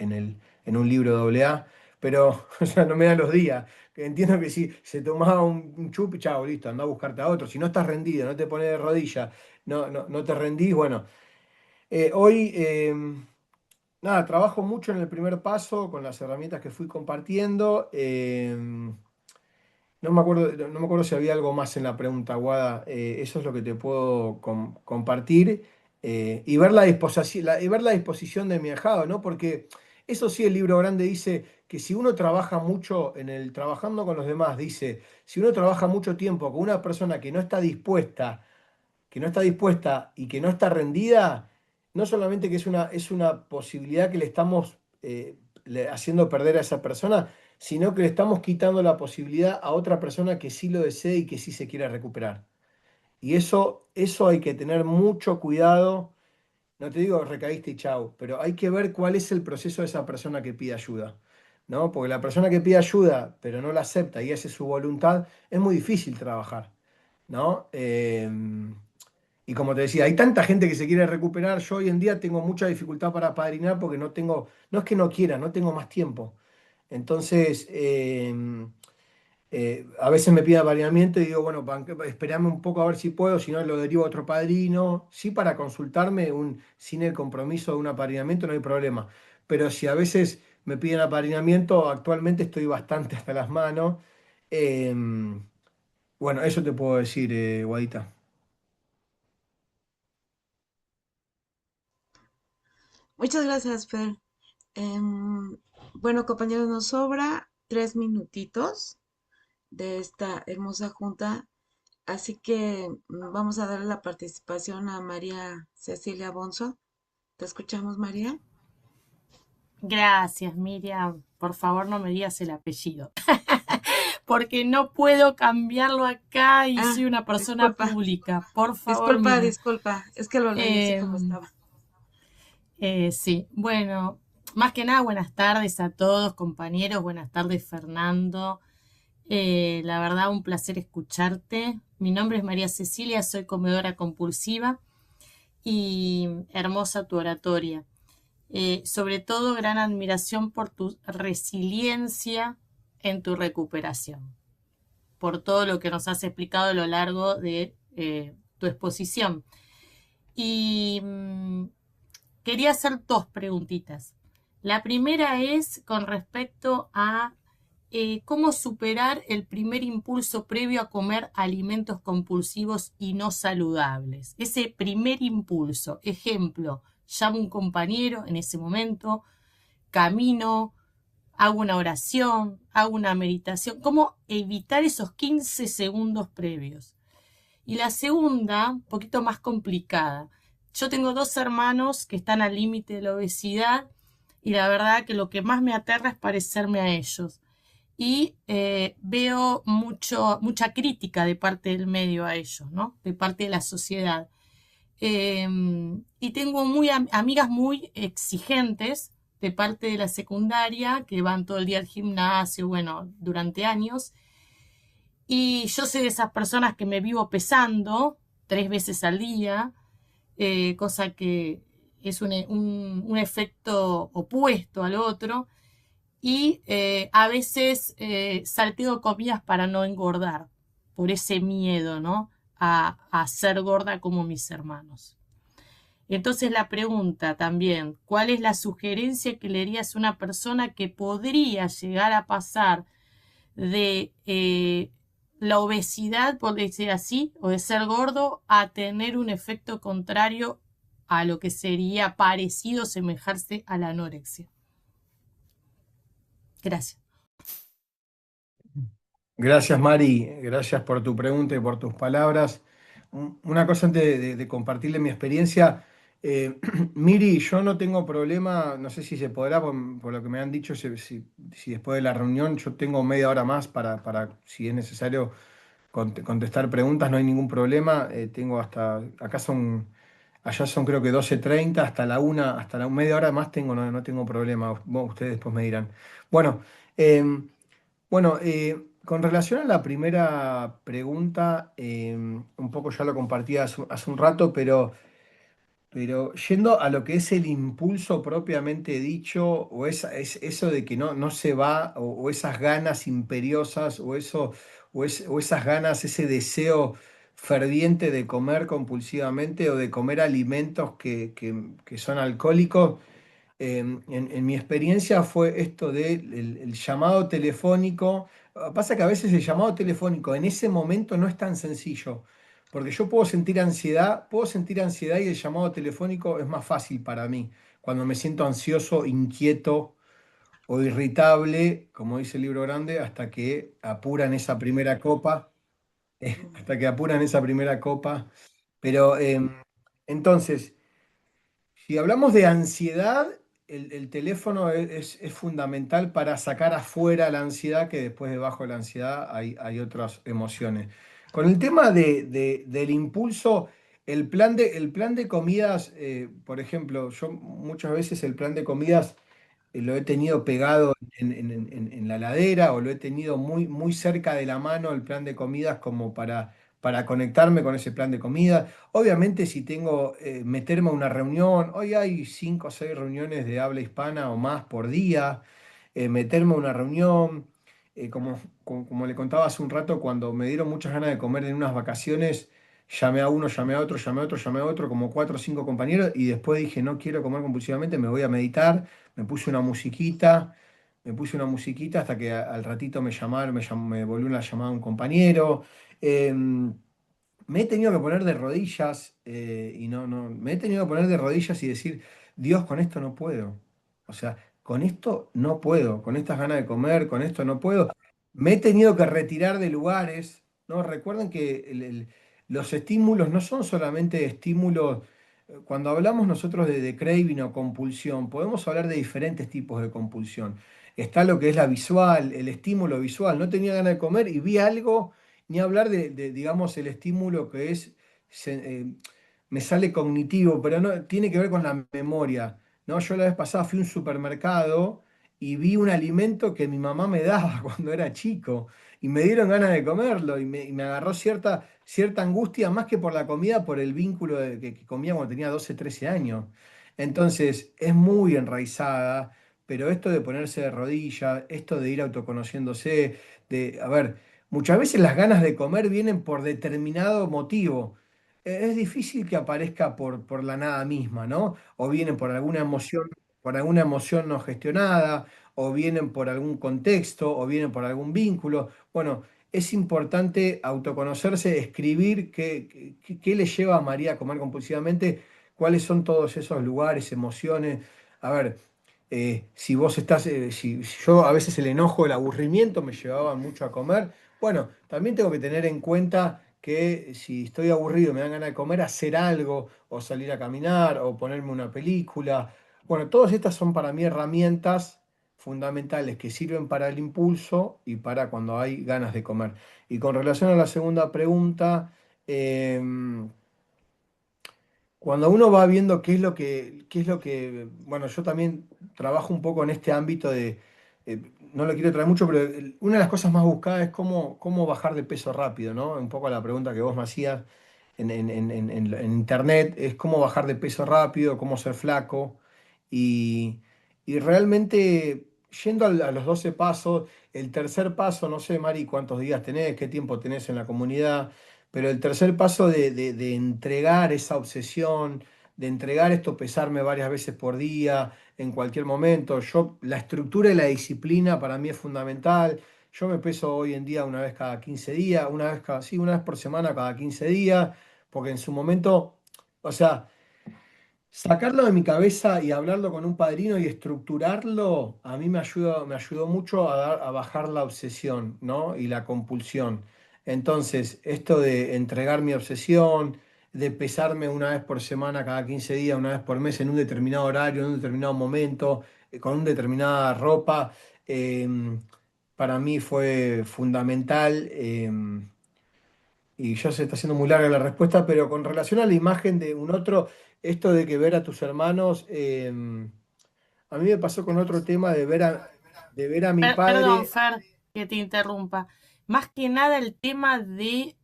en un libro AA, pero o sea, no me da los días. Que entiendo que si se tomaba un chupi, chao, listo, anda a buscarte a otro. Si no estás rendido, no te pones de rodillas, no te rendís, bueno. Hoy, nada, trabajo mucho en el primer paso con las herramientas que fui compartiendo. No me acuerdo si había algo más en la pregunta, Guada. Eso es lo que te puedo compartir. Y ver la disposición de mi ahijado, ¿no? Porque eso sí, el libro grande dice que si uno trabaja mucho trabajando con los demás, dice, si uno trabaja mucho tiempo con una persona que no está dispuesta y que no está rendida, no solamente que es una posibilidad que le estamos haciendo perder a esa persona, sino que le estamos quitando la posibilidad a otra persona que sí lo desee y que sí se quiera recuperar. Y eso hay que tener mucho cuidado. No te digo recaíste y chau, pero hay que ver cuál es el proceso de esa persona que pide ayuda, ¿no? Porque la persona que pide ayuda, pero no la acepta y hace su voluntad, es muy difícil trabajar, ¿no? Y como te decía, hay tanta gente que se quiere recuperar. Yo hoy en día tengo mucha dificultad para apadrinar porque no es que no quiera, no tengo más tiempo. Entonces, a veces me pide apadrinamiento y digo, bueno, esperame un poco a ver si puedo, si no lo derivo a otro padrino. Sí, para consultarme sin el compromiso de un apadrinamiento no hay problema. Pero si a veces me piden apadrinamiento, actualmente estoy bastante hasta las manos. Bueno, eso te puedo decir, Guadita. Muchas gracias, Fer. Bueno, compañeros, nos sobra 3 minutitos. de esta hermosa junta. Así que vamos a darle la participación a María Cecilia Bonzo. ¿Te escuchamos, María? Gracias, Miriam. Por favor, no me digas el apellido, porque no puedo cambiarlo acá y Ah, soy una persona disculpa, pública. Por favor, Miriam. disculpa. Es que lo leí así Eh, como estaba. sí, bueno, más que nada, buenas tardes a todos, compañeros. Buenas tardes, Fernando. La verdad, un placer escucharte. Mi nombre es María Cecilia, soy comedora compulsiva y hermosa tu oratoria. Sobre todo, gran admiración por tu resiliencia en tu recuperación, por todo lo que nos has explicado a lo largo de tu exposición. Y quería hacer dos preguntitas. La primera es con respecto a cómo superar el primer impulso previo a comer alimentos compulsivos y no saludables. Ese primer impulso, ejemplo, llamo a un compañero en ese momento, camino, hago una oración, hago una meditación. ¿Cómo evitar esos 15 segundos previos? Y la segunda, un poquito más complicada. Yo tengo dos hermanos que están al límite de la obesidad y la verdad que lo que más me aterra es parecerme a ellos. Y veo mucha crítica de parte del medio a ellos, ¿no? De parte de la sociedad. Y tengo amigas muy exigentes de parte de la secundaria que van todo el día al gimnasio, bueno, durante años. Y yo soy de esas personas que me vivo pesando 3 veces al día, cosa que es un efecto opuesto al otro. Y a veces salteo comidas para no engordar, por ese miedo, ¿no? A ser gorda como mis hermanos. Entonces la pregunta también, ¿cuál es la sugerencia que le harías a una persona que podría llegar a pasar de la obesidad, por decir así, o de ser gordo, a tener un efecto contrario a lo que sería parecido, semejarse a la anorexia? Gracias. Gracias, Mari. Gracias por tu pregunta y por tus palabras. Una cosa antes de compartirle mi experiencia. Miri, yo no tengo problema, no sé si se podrá, por lo que me han dicho, si después de la reunión yo tengo media hora más para si es necesario, contestar preguntas, no hay ningún problema. Tengo allá son creo que 12:30, hasta la media hora más tengo, no tengo problema. Ustedes después me dirán. Bueno. em, con relación a la primera pregunta, un poco ya lo compartí hace un rato, pero yendo a lo que es el impulso propiamente dicho, es eso de que no se va, o esas ganas imperiosas, o esas ganas, ese deseo ferviente de comer compulsivamente o de comer alimentos que son alcohólicos. En mi experiencia fue esto del el llamado telefónico. Pasa que a veces el llamado telefónico en ese momento no es tan sencillo, porque yo puedo sentir ansiedad y el llamado telefónico es más fácil para mí. Cuando me siento ansioso, inquieto o irritable, como dice el libro grande, hasta que apuran esa primera copa, hasta que apuran esa primera copa. Pero entonces... Si hablamos de ansiedad, el teléfono es fundamental para sacar afuera la ansiedad, que después debajo de la ansiedad hay otras emociones. Con el tema del impulso, el plan de comidas, por ejemplo, yo muchas veces el plan de comidas lo he tenido pegado en la ladera, o lo he tenido muy cerca de la mano el plan de comidas como para conectarme con ese plan de comida. Obviamente si tengo, meterme a una reunión, hoy hay 5 o 6 reuniones de habla hispana o más por día, meterme a una reunión, como le contaba hace un rato, cuando me dieron muchas ganas de comer en unas vacaciones, llamé a uno, llamé a otro, llamé a otro, llamé a otro, como 4 o 5 compañeros, y después dije, no quiero comer compulsivamente, me voy a meditar, me puse una musiquita. Me puse una musiquita hasta que al ratito me llamaron, me volvió una llamada un compañero. Me he tenido que poner de rodillas, me he tenido que poner de rodillas y decir, Dios, con esto no puedo. O sea, con esto no puedo, con estas ganas de comer, con esto no puedo. me he tenido que retirar de lugares, ¿no? Recuerden que los estímulos no son solamente estímulos. Cuando hablamos nosotros de craving o compulsión, podemos hablar de diferentes tipos de compulsión. Está lo que es la visual, el estímulo visual. No tenía ganas de comer y vi algo, ni hablar digamos, el estímulo que es, se- eh, me sale cognitivo, pero no, tiene que ver con la memoria, ¿no? Yo la vez pasada fui a un supermercado y vi un alimento que mi mamá me daba cuando era chico y me dieron ganas de comerlo y me agarró cierta angustia, más que por la comida, por el vínculo que comía cuando tenía 12 13 años. Entonces, es muy enraizada, pero esto de ponerse de rodillas, esto de ir autoconociéndose, a ver, muchas veces las ganas de comer vienen por determinado motivo. Es difícil que aparezca por la nada misma, ¿no? O vienen por alguna emoción no gestionada, o vienen por algún contexto, o vienen por algún vínculo. Bueno, es importante autoconocerse, escribir qué le lleva a María a comer compulsivamente, cuáles son todos esos lugares, emociones. A ver, si vos estás, si yo a veces el enojo, el aburrimiento me llevaban mucho a comer, bueno, también tengo que tener en cuenta que si estoy aburrido y me dan ganas de comer, hacer algo, o salir a caminar, o ponerme una película. Bueno, todas estas son para mí herramientas fundamentales que sirven para el impulso y para cuando hay ganas de comer. Y con relación a la segunda pregunta, em, cuando uno va viendo bueno, yo también trabajo un poco en este ámbito no lo quiero traer mucho, pero una de las cosas más buscadas es cómo bajar de peso rápido, ¿no? Un poco la pregunta que vos me hacías en internet, es cómo bajar de peso rápido, cómo ser flaco, y, y realmente yendo a los 12 pasos, el tercer paso, no sé, Mari, cuántos días tenés, qué tiempo tenés en la comunidad. Pero el tercer paso de entregar esa obsesión, de entregar esto, pesarme varias veces por día, en cualquier momento, la estructura y la disciplina para mí es fundamental. Yo me peso hoy en día una vez cada 15 días, sí, una vez por semana cada 15 días, porque en su momento, o sea, sacarlo de mi cabeza y hablarlo con un padrino y estructurarlo, a mí me ayudó mucho a bajar la obsesión, ¿no? Y la compulsión. Entonces, esto de entregar mi obsesión, de pesarme una vez por semana, cada 15 días, una vez por mes, en un determinado horario, en un determinado momento, con una determinada ropa, eh, para mí fue fundamental. Y ya se está haciendo muy larga la respuesta, pero con relación a la imagen de un otro, esto de que ver a tus hermanos, a mí me pasó con otro tema de ver a mi Perdón, padre. Fer, que te interrumpa. Más que nada el tema de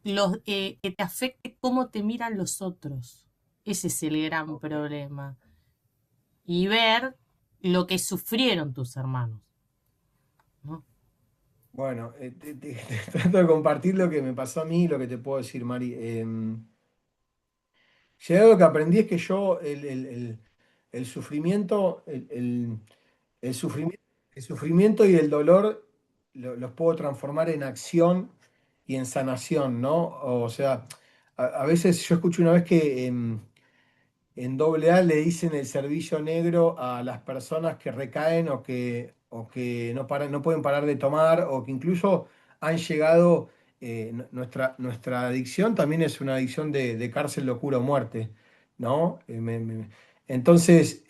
que te afecte cómo te miran los otros. Ese es el gran problema. Y ver lo que sufrieron tus hermanos, ¿no? Bueno, te trato de compartir lo que me pasó a mí, lo que te puedo decir, Mari. Si hay algo que aprendí es que yo el sufrimiento, el sufrimiento, el sufrimiento y el dolor los puedo transformar en acción y en sanación, ¿no? O sea, a veces yo escuché una vez que en AA le dicen el servicio negro a las personas que recaen o que no pueden parar de tomar o que incluso han llegado, nuestra adicción también es una adicción de cárcel, locura o muerte, ¿no? Entonces,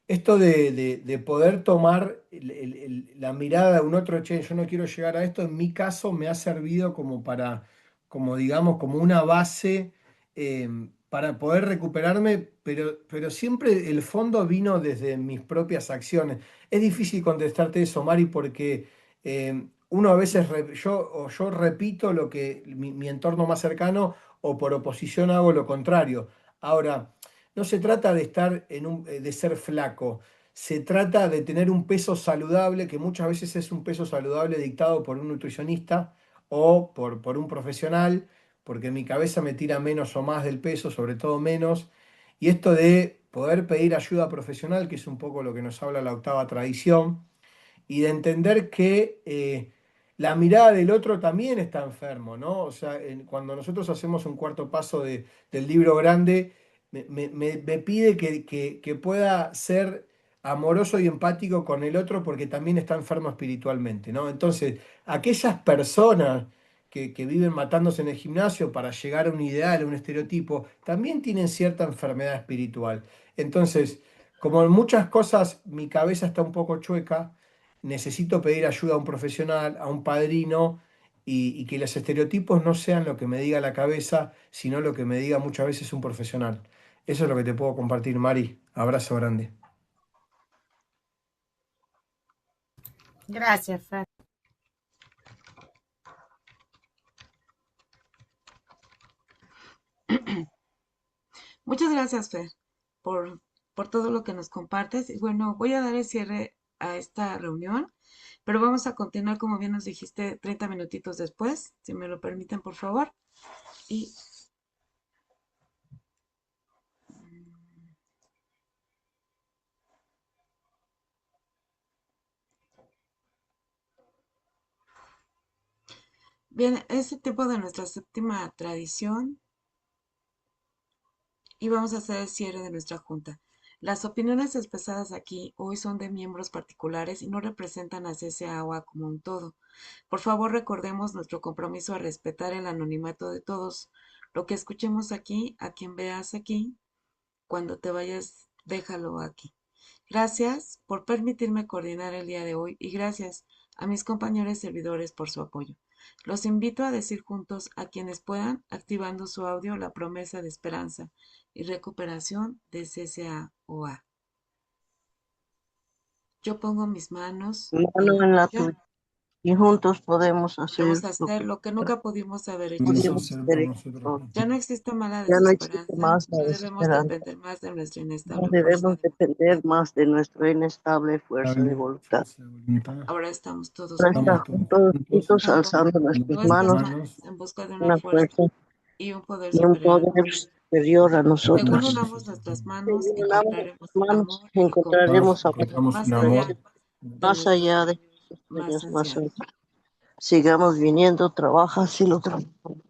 esto de poder tomar la mirada de un otro, che, yo no quiero llegar a esto, en mi caso me ha servido como digamos, como una base, para poder recuperarme, pero siempre el fondo vino desde mis propias acciones. Es difícil contestarte eso, Mari, porque uno a veces, yo repito lo que mi entorno más cercano o por oposición hago lo contrario. Ahora, no se trata de de ser flaco, se trata de tener un peso saludable, que muchas veces es un peso saludable dictado por un nutricionista o por un profesional, porque mi cabeza me tira menos o más del peso, sobre todo menos. Y esto de poder pedir ayuda profesional, que es un poco lo que nos habla la octava tradición, y de entender que la mirada del otro también está enfermo, ¿no? O sea, cuando nosotros hacemos un cuarto paso del libro grande, me pide que pueda ser amoroso y empático con el otro porque también está enfermo espiritualmente, ¿no? Entonces, aquellas personas que viven matándose en el gimnasio para llegar a un ideal, a un estereotipo, también tienen cierta enfermedad espiritual. Entonces, como en muchas cosas mi cabeza está un poco chueca, necesito pedir ayuda a un profesional, a un padrino, y que los estereotipos no sean lo que me diga la cabeza, sino lo que me diga muchas veces un profesional. Eso es lo que te puedo compartir, Mari. Abrazo grande. Gracias, Fer. Muchas gracias, Fer, por, por todo lo que nos compartes. Y bueno, voy a dar el cierre a esta reunión, pero vamos a continuar, como bien nos dijiste, 30 minutitos después, si me lo permiten, por favor. Y bien, ese tiempo de nuestra séptima tradición y vamos a hacer el cierre de nuestra junta. Las opiniones expresadas aquí hoy son de miembros particulares y no representan a CCAOA como un todo. Por favor, recordemos nuestro compromiso a respetar el anonimato de todos. Lo que escuchemos aquí, a quien veas aquí, cuando te vayas, déjalo aquí. Gracias por permitirme coordinar el día de hoy y gracias a mis compañeros servidores por su apoyo. Los invito a decir juntos a quienes puedan, activando su audio, la promesa de esperanza y recuperación de CCAOA. Yo pongo mis manos en Mano la en la tuya. tuya. Y juntos podemos Podemos hacer hacer lo que nunca pudimos haber hecho Vamos a solos. pudimos hacer hacer por hecho nosotros solos. Ya mismos. no existe mala Ya no existe desesperanza, más la no debemos desesperanza. depender más de nuestra No inestable fuerza debemos de depender voluntad. más de nuestra inestable fuerza de Hable, voluntad. fuerza de voluntad. Ahora estamos todos Ahora juntos, está Estamos todos juntos, juntos, juntos alzando alzando con nuestras nuestras nuestras manos, manos, manos en busca de una una fuerza fuerza y un poder y un superior a poder nosotros. superior a Según nosotros. unamos nuestras manos, Si unamos encontraremos nuestras manos, amor y encontraremos amor, encontramos un más allá amor. de más nuestros allá de sueños nuestros más sueños más ansiados. altos. Sigamos viniendo, trabaja, si lo trabajamos.